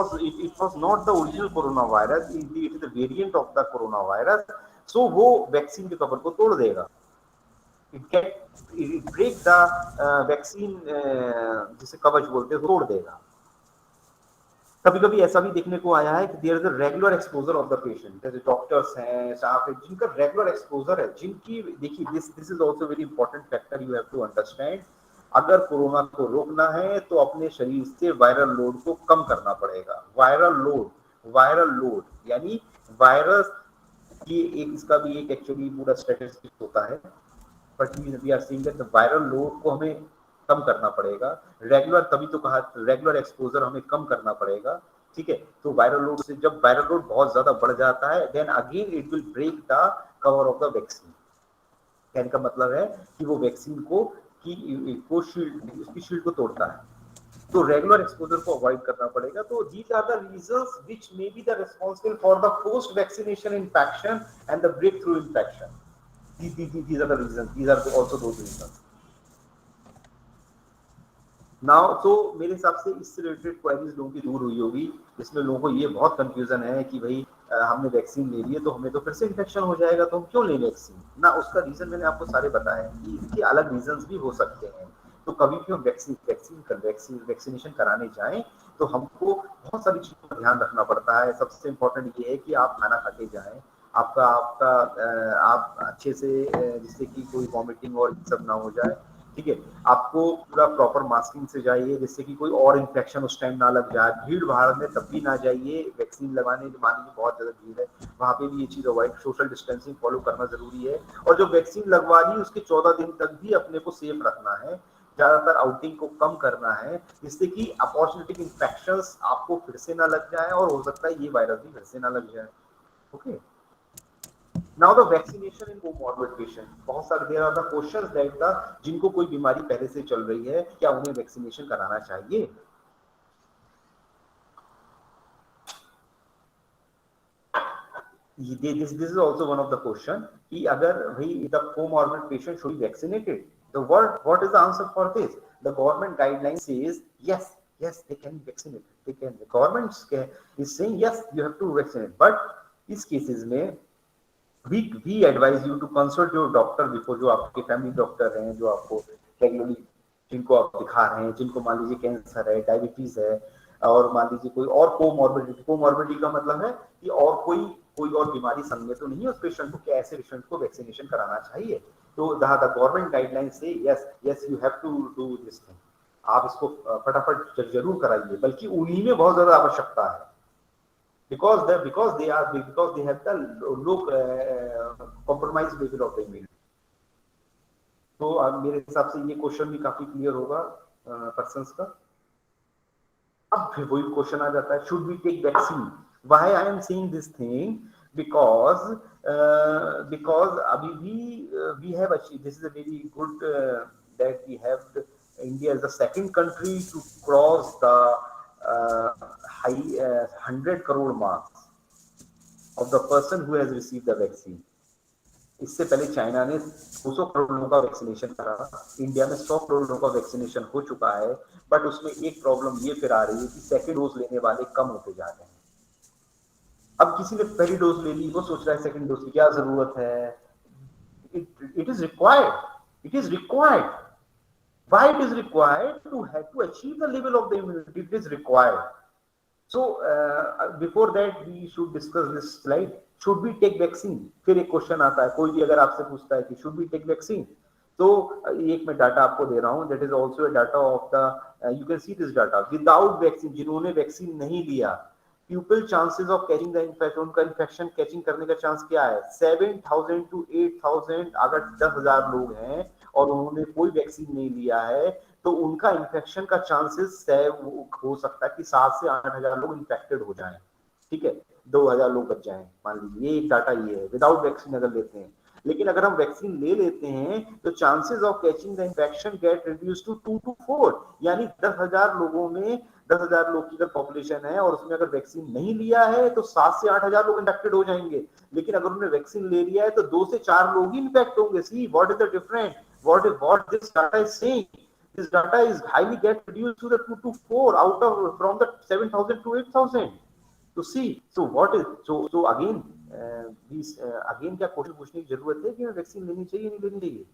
was not the original corona virus, it is the variant of the corona virus. So वो वैक्सीन के कवर को तोड़ देगा, it break the वैक्सीन जिसे कवच बोलते हैं तोड़ देगा। कभी कभी ऐसा भी देखने को आया है कि there is a regular exposure of the patient, जैसे डॉक्टर्स हैं, स्टाफ है, जिनका रेगुलर एक्सपोजर है, जिनकी देखिए this is also very important factor you have to understand. अगर कोरोना को रोकना है तो अपने शरीर से वायरल लोड को कम करना पड़ेगा। वायरल लोड यानी वायरस की एक इसका भी एक एक्चुअली पूरा स्टैटिस्टिक्स होता है। But we are seeing that the viral load को हमें कम करना पड़ेगा, रेगुलर, तभी तो कहा रेगुलर एक्सपोजर हमें कम करना पड़ेगा, ठीक है। तो वायरल लोड से जब वायरल लोड बहुत ज्यादा बढ़ जाता है, then again it will break the cover of the vaccine. कहने का मतलब है कि वो वैक्सीन को शील्ड, उसकी शील्ड को तोड़ता है। तो रेगुलर एक्सपोजर को अवॉइड करना पड़ेगा। तो these are the reasons which may be the responsible for the post vaccination infection and the breakthrough infection. These are the reasons. These are also those reasons. Now, so मेरे हिसाब से इससे related queries लोगों की दूर हुई होगी, जिसमें लोगों को ये बहुत कंफ्यूजन है कि भाई हमने वैक्सीन ले ली है तो हमें तो फिर से इन्फेक्शन हो जाएगा, तो हम क्यों ले वैक्सीन ना। उसका रीजन मैंने आपको सारे बताए कि इसके अलग रीजंस भी हो सकते हैं। तो कभी भी हम वैक्सीनेशन कराने जाएं तो हमको बहुत सारी चीजों का ध्यान रखना पड़ता है। सबसे इम्पोर्टेंट ये है कि आप खाना खा के जाएं, आपका आपका आप अच्छे से, जिससे कि कोई वॉमिटिंग और सब ना हो जाए, ठीक है। आपको पूरा प्रॉपर मास्किंग से जाइए, जिससे कि कोई और इन्फेक्शन उस टाइम ना लग जाए। भीड़ भाड़ में तब भी ना जाइए वैक्सीन लगाने, मान लीजिए बहुत ज्यादा भीड़ है, वहां पे भी ये चीज अवॉइड, सोशल डिस्टेंसिंग फॉलो करना जरूरी है। और जो वैक्सीन लगवा ली उसके 14 दिन तक भी अपने को सेफ रखना है, ज्यादातर आउटिंग को कम करना है, जिससे कि अपॉर्चुनिटी इन्फेक्शंस आपको फिर से ना लग जाए, और हो सकता है ये वायरस भी फिर से ना लग जाए। Okay, now the vaccination in comorbid patient, बहुत सारे there are the questions that the, जिनको कोई बीमारी पहले से चल रही है, क्या उन्हें वैक्सीनेशन कराना चाहिए। this is also one of the question कि अगर भाई the comorbid patient should be vaccinated, the what is the answer for this? The government guideline says yes they can be vaccinated, they can, the government is saying yes you have to vaccinate, but इस cases में we advise you to consult your doctor before, जो आपके family doctor हैं, जो आपको regularly, जिनको आप दिखा रहे हैं, जिनको मान लीजिए कैंसर है, डायबिटीज है, और मान लीजिए कोई और कोमॉर्बिडिटी का मतलब है कि और कोई और बीमारी संग में तो नहीं है उस पेशेंट को, क्या ऐसे पेशेंट को वैक्सीनेशन कराना चाहिए। तो द गवर्नमेंट गाइडलाइन से yes you have to do this thing, आप इसको फटाफट जरूर कराइए, बल्कि उन्हीं में बहुत ज्यादा आवश्यकता है, because they have the low compromise level of the immunity। तो मेरे हिसाब से ये क्वेश्चन भी काफी क्लियर होगा पर्संस का। अब वही क्वेश्चन आ जाता है, should we take vaccine. Why I am saying this thing, because अभी भी we have achieve, this is a very good that we have, India is the second country to cross the high 100 crore marks of the person who has received the vaccine। इससे पहले China ने 200 करोड़ लोगों का vaccination करा, India में 100 करोड़ लोगों का vaccination हो चुका है, बट उसमें एक प्रॉब्लम ये फिर आ रही है कि सेकेंड डोज लेने वाले कम होते जा रहे हैं। अब किसी ने पहली डोज ले ली, वो सोच रहा है सेकेंड डोज की क्या जरूरत है। It is required why it is required to have to achieve the level of the immunity, it is required। So before that we should discuss this slide, should we take vaccine। फिर एक question आता है, कोई भी अगर आपसे पूछता है कि should we take vaccine, तो एक मैं डाटा आपको दे रहा हूं, that is also a data of the you can see this data, without vaccine, जिन्होंने वैक्सीन नहीं लिया, pupil chances of catching the infection, उनका इन्फेक्शन कैचिंग करने का चांस क्या है, 7,000 to 8,000। अगर 10,000 लोग हैं और उन्होंने कोई वैक्सीन नहीं लिया है, तो उनका इन्फेक्शन का चांसेस हो सकता है कि 7 से 8,000 लोग इन्फेक्टेड हो जाएं, ठीक है, 2,000 लोग बच जाएं, मान लीजिए। ये एक डाटा ये है विदाउट वैक्सीन अगर लेते हैं। लेकिन अगर हम वैक्सीन ले लेते हैं तो chances of catching the infection get reduce to 2 to 4, यानी 10,000 लोगों में, 10,000 लोग की अगर पॉपुलेशन है और उसमें अगर वैक्सीन नहीं लिया है तो 7 से 8,000 लोग इन्फेक्टेड हो जाएंगे। लेकिन अगर उन्होंने वैक्सीन ले लिया है तो 2 से 4 लोग ही इन्फेक्ट होंगे। See what is the difference, what this data is saying, this data is highly get reduced to the 2 to 4 out of from the 7,000 to 8,000 to see। So what is so again again क्या question पूछने की जरूरत है कि vaccine लेनी चाहिए नहीं लेनी चाहिए।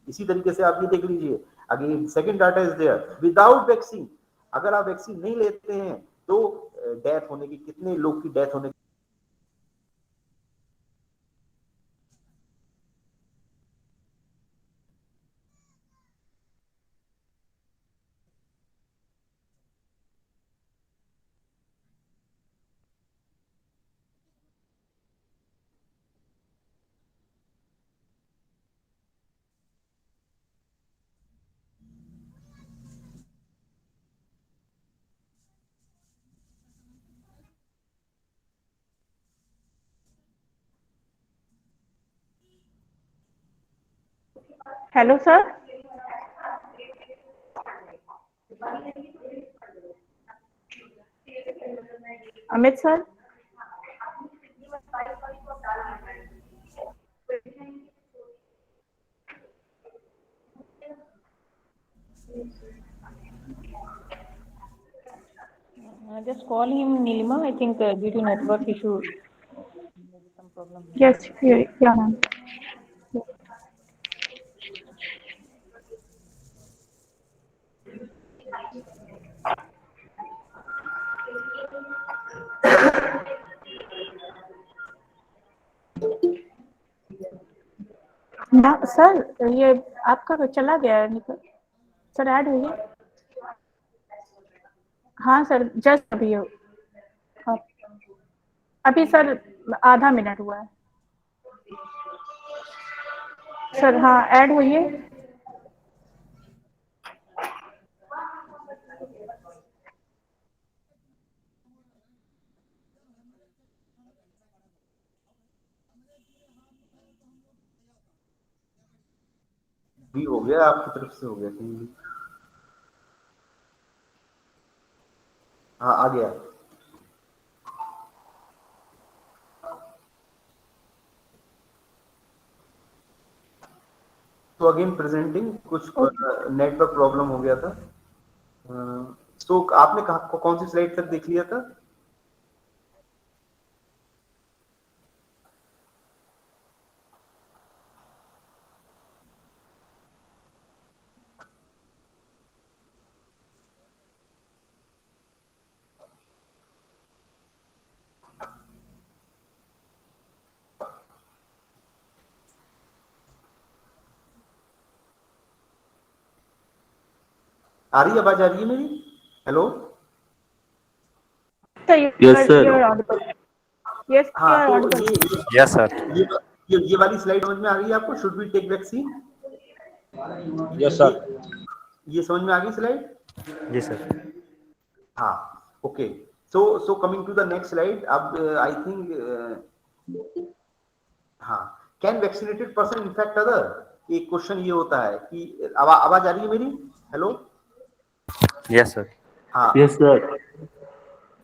इसी तरीके से आप ये देख लीजिए, again second data is there, without vaccine, अगर आप वैक्सीन नहीं लेते हैं तो डेथ होने की, कितने लोग की डेथ होने Hello, sir. Amit, sir. Just call him Nilima. I think due to network issue, some problem. Yes, yeah, ma'am. ना सर, ये आपका चला गया है सर, ऐड हुई है। हाँ सर, जस्ट अभी हाँ, अभी सर आधा मिनट हुआ है सर। हाँ, ऐड हुई है। भी हो गया, आपकी तरफ से हो गया कि? हाँ, आ गया। तो अगेन प्रेजेंटिंग, कुछ नेटवर्क प्रॉब्लम हो गया था। तो आपने कौन सी स्लाइड तक देख लिया था? आ रही आवाज, आ रही है मेरी? हेलो। Yes, sir. Yes, हाँ, तो Yes, sir. ये वाली स्लाइड समझ में आ गई आपको? Should we take vaccine? Yes, sir. ये समझ में आ गई स्लाइड? Yes, sir. हाँ, okay. So coming to the next slide. अब आई थिंक हाँ, can vaccinated person infect other? एक क्वेश्चन ये होता है कि आवाज आ रही है मेरी? हेलो। Yes, sir. हाँ, Yes, sir.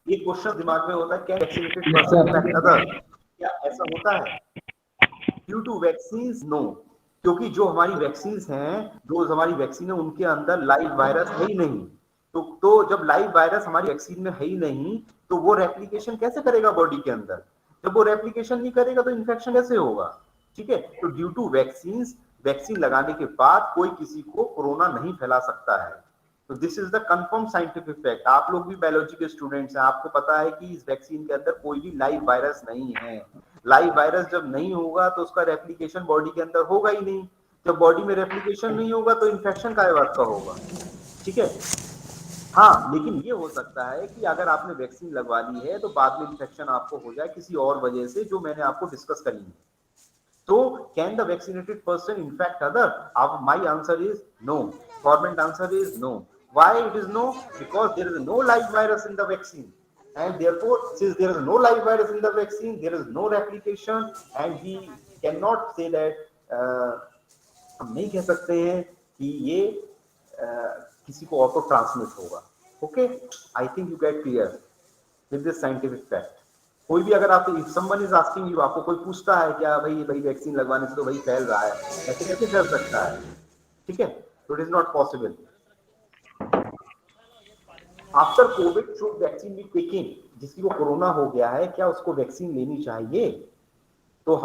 एक क्वेश्चन दिमाग में होता है, can vaccinated person infect other? क्या ऐसा होता है? Due to vaccine, no. क्योंकि जो हमारी वैक्सीन हैं, जो हमारी वैक्सीन है, उनके अंदर लाइव वायरस है ही नहीं। तो जब लाइव वायरस हमारी वैक्सीन में है ही नहीं, तो वो रेप्लिकेशन कैसे करेगा बॉडी के अंदर? जब वो रेप्लिकेशन नहीं करेगा तो इन्फेक्शन कैसे होगा? ठीक है, तो ड्यू टू वैक्सीन लगाने के बाद कोई किसी को कोरोना नहीं फैला सकता है। तो this is the confirm scientific fact. आप लोग भी बायोलॉजी के स्टूडेंट्स हैं, आपको पता है कि इस वैक्सीन के अंदर कोई भी लाइव वायरस नहीं है। लाइव वायरस जब नहीं होगा तो उसका रेप्लिकेशन बॉडी के अंदर होगा ही नहीं। जब बॉडी में रेप्लिकेशन नहीं होगा तो इन्फेक्शन काय बात का होगा? ठीक है। हाँ, लेकिन ये हो सकता है कि अगर आपने वैक्सीन लगवा ली है तो बाद में इन्फेक्शन आपको हो जाए किसी और वजह से, जो मैंने आपको डिस्कस करी है। So, can the vaccinated person infect other? My answer is no. Government answer is no. Why it is no? Because there is no live virus in the vaccine, and therefore, since there is no live virus in the vaccine, there is no replication, and we cannot say that. हम नहीं कह सकते हैं कि ये किसी को auto transmit होगा। Okay, I think you get clear with this scientific fact. कोई भी अगर आप समवन इज आस्किंग यू, आपको कोई पूछता है क्या भाई वैक्सीन लगवाने से तो भाई फैल रहा है, ऐसे कैसे फैल सकता है? ठीक है, तो it is not possible. After Covid should vaccine be taken? जिसकी को कोरोना हो गया है, क्या उसको वैक्सीन लेनी चाहिए? तो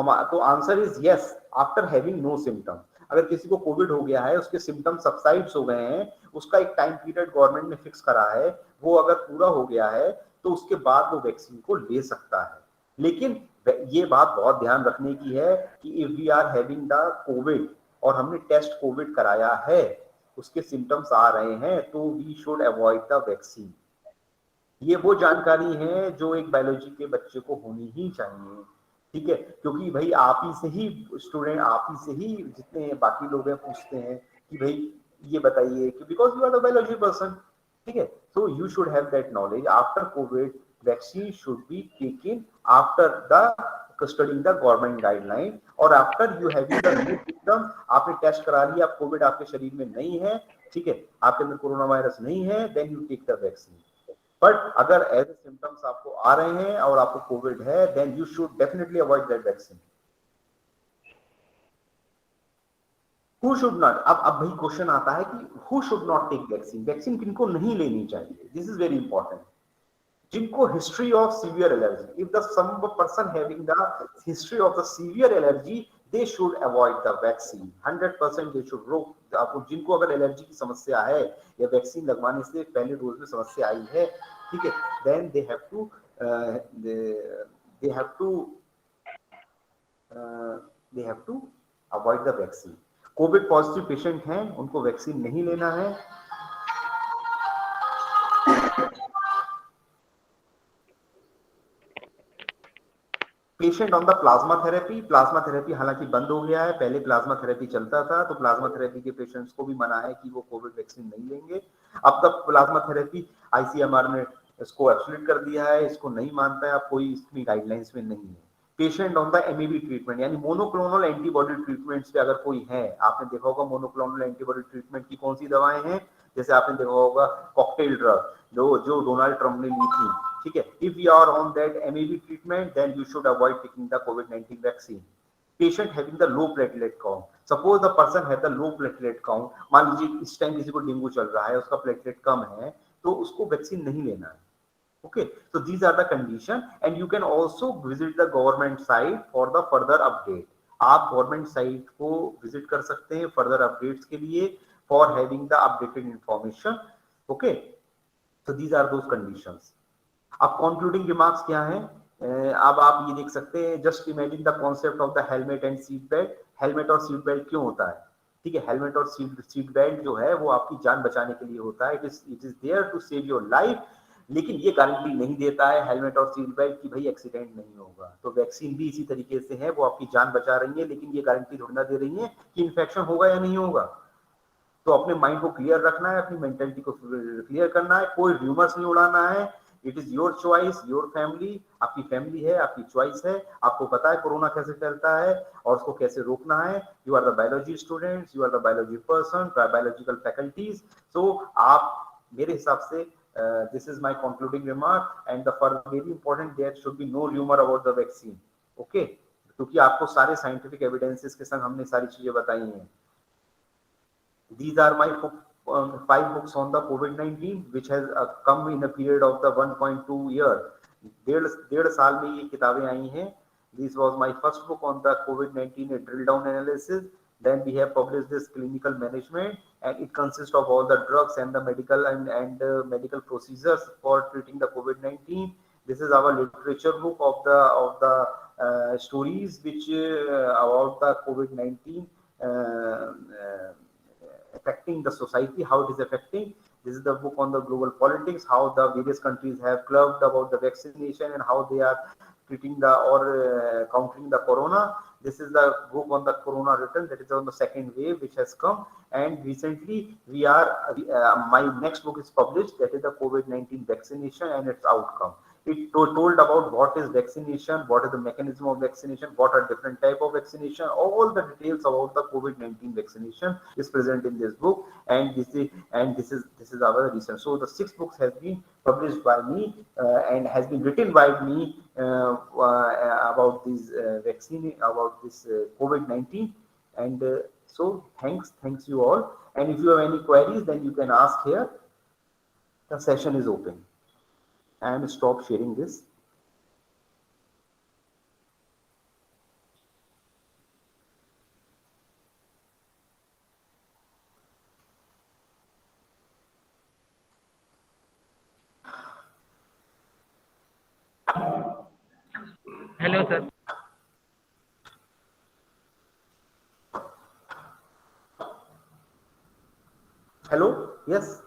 answer is yes, after having no symptom. अगर किसी को कोविड हो गया है, उसके सिम्टम सबसाइड्स हो गए हैं, उसका एक टाइम पीरियड गवर्नमेंट ने फिक्स करा है, वो अगर पूरा हो गया है तो उसके बाद वो वैक्सीन को ले सकता है। लेकिन ये बात बहुत ध्यान रखने की है कि if we are having the COVID और हमने टेस्ट कोविड कराया है, उसके सिम्टम्स आ रहे हैं, तो we should avoid the vaccine. ये वो जानकारी है जो एक बायोलॉजी के बच्चे को होनी ही चाहिए। ठीक है, क्योंकि भाई आप ही से ही स्टूडेंट, आप ही से ही जितने बाकी लोग हैं पूछते हैं कि भाई ये बताइए, कि because you are the biology person. ठीक है, so you should have that knowledge. After COVID, vaccine should be taken after the studying the government guideline, और after you having the new symptom, आपने टेस्ट करा लिया, Covid आपके शरीर में नहीं है, ठीक है, आपके अंदर कोरोना वायरस नहीं है, then you take the vaccine. But अगर ऐसे सिम्टम्स आपको आ रहे हैं और आपको कोविड है, then you should definitely avoid that vaccine. Who should not? अब भाई क्वेश्चन आता है कि who should not take vaccine? Vaccine किनको नहीं लेनी चाहिए? This is very important. जिनको history of severe allergy, if the some person having the history of the severe allergy, they should avoid the vaccine 100%. They should रोक. आपको जिनको अगर allergy की समस्या है या वैक्सीन लगवाने से पहले डोज में समस्या आई है, ठीक है, then they have to avoid the vaccine. COVID positive patient हैं, उनको वैक्सीन नहीं लेना है. Patient on the plasma therapy हालांकि बंद हो गया है, पहले प्लाज्मा थेरेपी चलता था, तो प्लाज्मा थेरेपी के पेशेंट्स को भी मना है कि वो कोविड वैक्सीन नहीं लेंगे. अब तक प्लाज्मा थेरेपी आईसीएमआर ने इसको एब्सोल्यूट कर दिया है, इसको नहीं मानता है, अब कोई इसकी गाइडलाइंस में नहीं है. Patient on the MEB treatment यानी मोनोक्लोनल एंटीबॉडी ट्रीटमेंट्स पे अगर कोई है, आपने देखा होगा मोनोक्लोनल एंटीबॉडी ट्रीटमेंट की कौन सी दवाएं हैं, जैसे आपने देखा होगा कॉकटेल ड्रग जो डोनाल्ड ट्रम्प ने ली थी, ठीक है. If you are on that MEB treatment, then you should avoid taking the कोविड-19 vaccine. Patient having the low platelet count, suppose the person have the low platelet count, मान लीजिए इस टाइम किसी को डेंगू चल रहा है, उसका प्लेटलेट कम है, तो उसको वैक्सीन नहीं लेना है. Okay, so these are the condition, and you can also visit the government site for the further update. आप गवर्नमेंट साइट को विजिट कर सकते हैं फर्दर अपडेट्स के लिए, for having the updated information. Okay, so these are those conditions. अब concluding remarks क्या हैं? अब आप ये देख सकते हैं, just imagine the concept of the helmet and seat belt. Helmet और सीट बेल्ट क्यों होता है? ठीक है, हेलमेट और सीट बेल्ट जो है वो आपकी जान बचाने के लिए होता है. It is there to save your life, लेकिन ये गारंटी नहीं देता है हेलमेट और सीट बेल्ट की भाई एक्सीडेंट नहीं होगा. तो वैक्सीन भी इसी तरीके से है, वो आपकी जान बचा रही है, लेकिन ये गारंटी थोड़ी ना दे रही है कि इन्फेक्शन होगा या नहीं होगा. तो अपने माइंड को क्लियर रखना है, अपनी मेंटलिटी को क्लियर करना है, कोई र्यूमर्स नहीं उड़ाना है. It is your choice, your family, आपकी फैमिली है, आपकी चॉइस है. आपको पता है कोरोना कैसे फैलता है और उसको कैसे रोकना है. You are the biology students, you are the biology person, biological faculties. So आप मेरे हिसाब से this is my concluding remark, and the further very important, there should be no rumor about the vaccine. Okay, क्योंकि आपको सारे scientific evidences के संग हमने सारी चीजें बताई हैं. These are my 5 books on the COVID-19 which has come in a period of the 1.2 year. डेढ़ साल में ये किताबें आई हैं. This was my first book on the COVID-19, a drill down analysis. Then we have published this clinical management, and it consists of all the drugs and the medical and medical procedures for treating the COVID-19. This is our literature book of the stories which about the COVID-19 affecting the society, how it is affecting. This is the book on the global politics, how the various countries have clubbed about the vaccination and how they are treating the or countering the corona. This is the book on the corona written, that is on the second wave which has come, and recently my next book is published, that is the COVID-19 vaccination and its outcome. It told about what is vaccination, what is the mechanism of vaccination, what are different type of vaccination, all the details about the COVID-19 vaccination is present in this book, and this is our research. So the 6 books has been published by me and has been written by me about this vaccine, about this COVID-19, and so thanks you all. And if you have any queries, then you can ask here. The session is open. I am stop sharing this. Hello, sir. Hello, yes.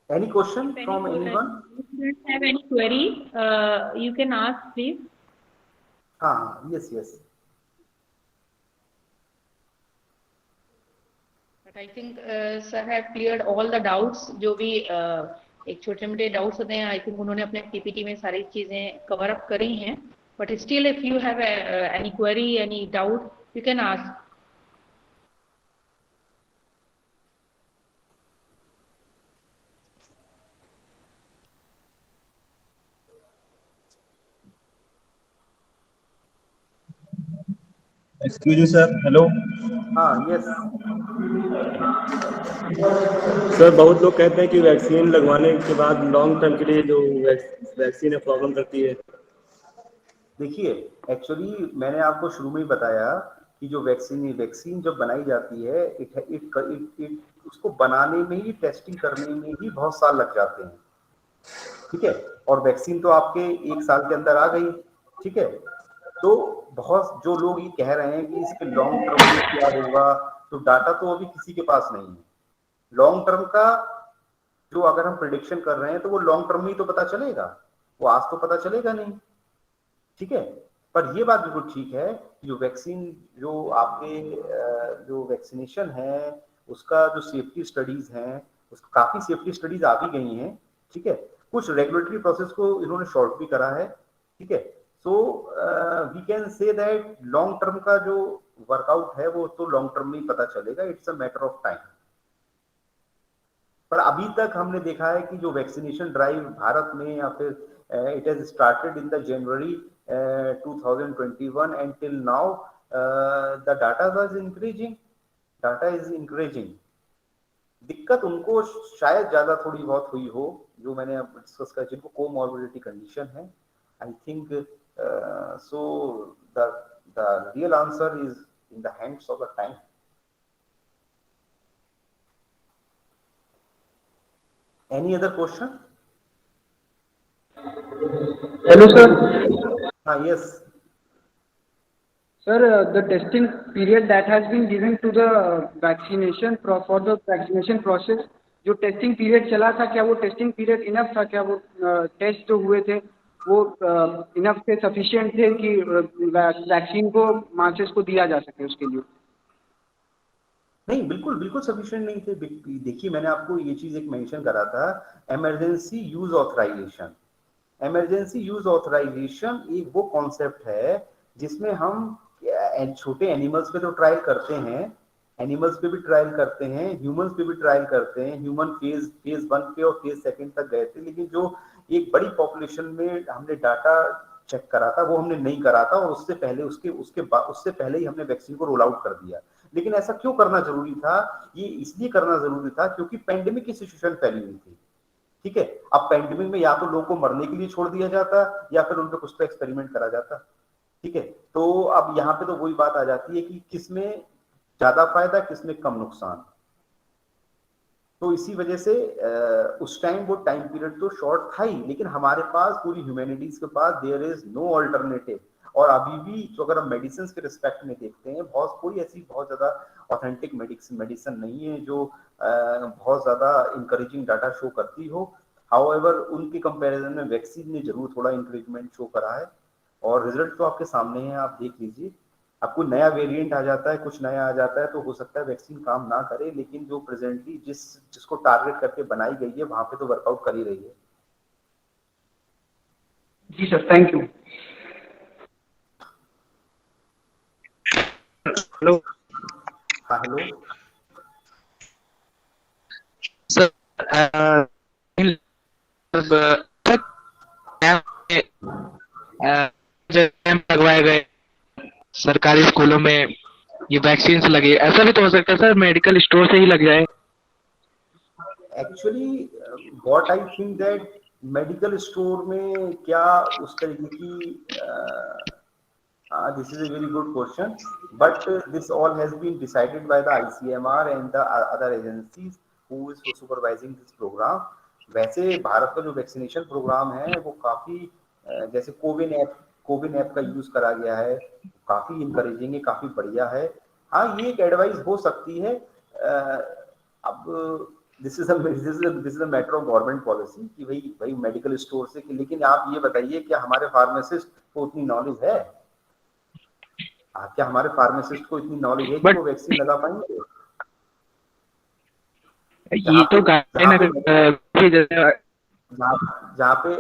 Any question from anyone? If you don't have any query, you can ask, please. Yes. I think sir have cleared all the doubts जो भी एक छोटे मोटे doubts होते हैं, I think उन्होंने अपने PPT में सारी चीजें कवर अप करी हैं, but still if you have any query any doubt you can ask. Excuse me sir, hello हाँ, यस। सर। बहुत लोग कहते हैं कि वैक्सीन लगवाने के बाद लॉन्ग टर्म के लिए जो वैक्सीन है प्रॉब्लम करती है। देखिए, एक्चुअली मैंने आपको शुरू में ही बताया कि जो वैक्सीन जब बनाई जाती है, उसको बनाने में ही, टेस्टिंग करने में ही बहुत साल लग जाते हैं, ठीक है। और वैक्सीन तो आपके 1 साल के अंदर आ गई, ठीक है। तो बहुत जो लोग ये कह रहे हैं कि इसके लॉन्ग टर्म में क्या होगा, तो डाटा तो अभी किसी के पास नहीं है। लॉन्ग टर्म का जो अगर हम प्रिडिक्शन कर रहे हैं तो वो लॉन्ग टर्म में ही तो पता चलेगा, वो आज तो पता चलेगा नहीं, ठीक है। पर ये बात बिल्कुल ठीक है कि जो वैक्सीन, जो आपके जो वैक्सीनेशन है, उसका जो सेफ्टी स्टडीज हैं, उसको काफी सेफ्टी स्टडीज आ भी गई हैं, ठीक है। कुछ रेगुलेटरी प्रोसेस को इन्होंने शॉर्ट भी करा है, ठीक है। So we can say that long term का जो वर्कआउट है वो तो लॉन्ग टर्म में ही पता चलेगा, it's a matter of time. पर अभी तक हमने देखा है कि जो वैक्सीनेशन ड्राइव भारत में, या फिर it has started in the January 2021 and till now the data is increasing. दिक्कत उनको शायद ज्यादा थोड़ी बहुत हुई हो, जो मैंने अब डिस्कस किया, जिनको कोमॉर्बिडिटी कंडीशन है, I think so the real answer is in the hands of the time. Any other question? Hello, sir. Yes. Sir, the testing period that has been given to the vaccination for the vaccination process, जो testing period चला था, क्या वो testing period enough था? क्या वो test जो हुए थे वो इनफ थे, सफिशिएंट थे कि वैक्सीन को मासेस को दिया जा सके उसके लिए? नहीं, बिल्कुल सफिशिएंट नहीं थे। देखिए, मैंने आपको ये चीज एक मेंशन करा था, emergency use authorization. Emergency use authorization एक वो कॉन्सेप्ट है जिसमें हम छोटे एनिमल्स पे तो ट्रायल करते हैं, एनिमल्स पे भी ट्रायल करते हैं, ह्यूमंस पे भी ट्रायल करते हैं। ह्यूमन फेज 1 पे और फेज 2 तक गए थे, लेकिन जो एक बड़ी पॉपुलेशन में हमने डाटा चेक करा था वो हमने नहीं करा था, और उससे पहले ही हमने वैक्सीन को रोल आउट कर दिया। लेकिन ऐसा क्यों करना जरूरी था? ये इसलिए करना जरूरी था क्योंकि पेंडेमिक की सिचुएशन फैली हुई थी, ठीक है। अब पेंडेमिक में या तो लोगों को मरने के लिए छोड़ दिया जाता, या फिर उन पे कुछ तो एक्सपेरिमेंट करा जाता, ठीक है। तो अब यहाँ पे तो वही बात आ जाती है कि किसमें ज्यादा फायदा, किसमें कम नुकसान। तो इसी वजह से उस टाइम वो टाइम पीरियड तो शॉर्ट था ही, लेकिन हमारे पास पूरी ह्यूमैनिटीज के पास देयर इज नो अल्टरनेटिव। और अभी भी जो अगर हम मेडिसिन के रिस्पेक्ट में देखते हैं, कोई ऐसी बहुत ज्यादा ऑथेंटिक मेडिसिन नहीं है जो बहुत ज्यादा इंकरेजिंग डाटा शो करती हो। हाउएवर उनके कंपैरिजन में वैक्सीन ने जरूर थोड़ा इंक्रीजमेंट शो करा है, और रिजल्ट तो आपके सामने है, आप देख लीजिए। अब कोई नया वेरिएंट आ जाता है, कुछ नया आ जाता है, तो हो सकता है वैक्सीन काम ना करे, लेकिन जो प्रेजेंटली जिसको टारगेट करके बनाई गई है वहां पे तो वर्कआउट कर ही रही है। जी सर, थैंक यू। हेलो। हाँ, हेलो सर, लगवाए गए सरकारी स्कूलों में ये वैक्सीन लगे, ऐसा भी तो हो सकता है सर मेडिकल स्टोर से ही लग जाए? Actually what I think that medical store में क्या उस तरीके की this is a very good question, but this all has been decided by the ICMR and the other agencies who is supervising this program. वैसे भारत का जो vaccination programme है वो काफी जैसे कोविन ऐप का यूज करा गया है, काफी इंकरेजिंग है, काफी बढ़िया है। हाँ, ये एक एडवाइस हो सकती है। अब this is a matter of government policy कि भाई मेडिकल स्टोर से, लेकिन आप ये बताइए क्या हमारे फार्मासिस्ट को उतनी नॉलेज है? क्या हमारे फार्मासिस्ट को इतनी नॉलेज है कि वो वैक्सीन लगा पाएंगे? ये तो गायन भी जैसे जहाँ पे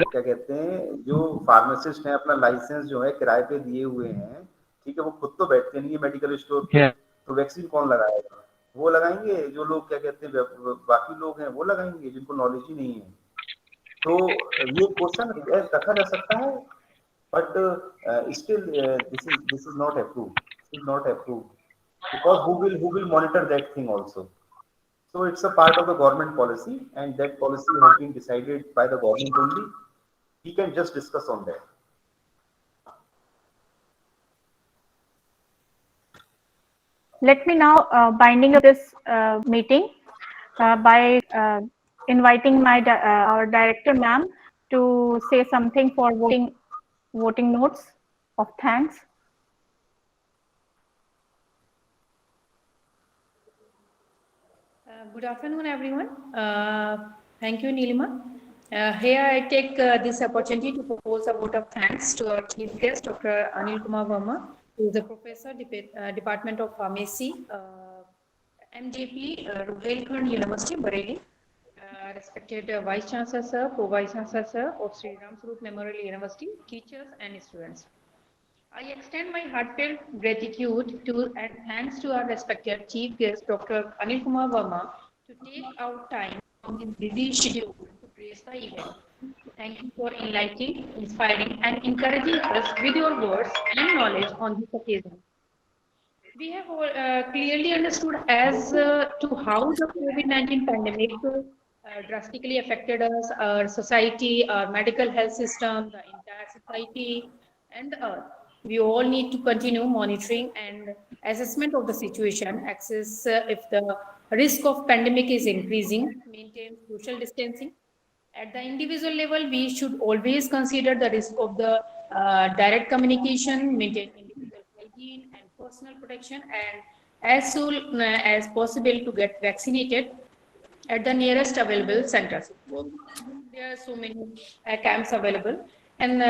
क्या कहते हैं, जो फार्मासिस्ट हैं अपना लाइसेंस जो है किराए पे दिए हुए हैं, ठीक है, वो खुद तो बैठते नहीं है मेडिकल स्टोर पे, है। तो वैक्सीन कौन लगाएगा? वो लगाएंगे जो लोग क्या कहते हैं बाकी लोग हैं, वो लगाएंगे जिनको नॉलेज ही नहीं है। तो ये क्वेश्चन रखा जा सकता है, but still this is not approved. This is not approved because who will monitor that thing also? So it's a part of the government policy, and that policy has been decided by the government only. We can just discuss on that. Let me now binding up this meeting by inviting our director, ma'am, to say something for voting notes of thanks. Good afternoon, everyone. Thank you, Nilima. Here I take this opportunity to propose a vote of thanks to our chief guest, Dr. Anil Kumar Verma, who is a professor, Department of Pharmacy, MJP, Ruhelkhand University, Bareilly. Respected Vice Chancellor Sir, Pro-Vice Chancellor Sir of Sri Ram Swaroop Memorial University, teachers and students. I extend my heartfelt gratitude to and thanks to our respected Chief Guest, Dr. Anil Kumar Verma, to take out time from his busy schedule to grace the event. Thank you for enlightening, inspiring, and encouraging us with your words and knowledge on this occasion. We have clearly understood as to how the COVID-19 pandemic drastically affected us, our society, our medical health system, the entire society, and the earth. We all need to continue monitoring and assessment of the situation, access if the risk of pandemic is increasing, maintain social distancing. At the individual level, we should always consider the risk of the direct communication, maintain individual hygiene and personal protection, and as soon as possible to get vaccinated at the nearest available centers. There are so many camps available. And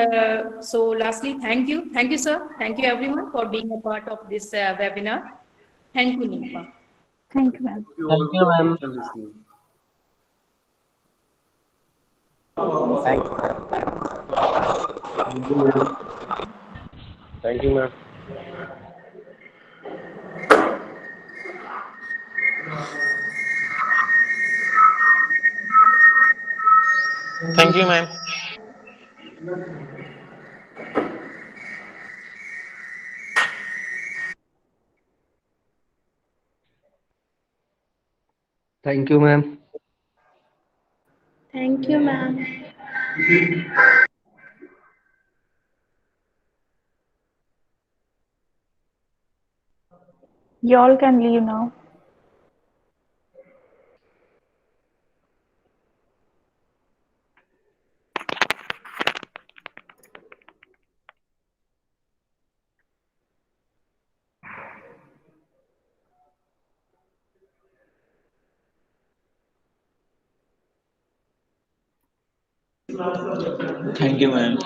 so lastly, thank you. Thank you, sir. Thank you, everyone, for being a part of this webinar. Thank you, Nilima. Thank you, ma'am. Thank you all for the question received. Thank you. Thank you, ma'am. Thank you, ma'am. Thank you, ma'am. Thank you, ma'am. You all can leave now. Thank you, ma'am.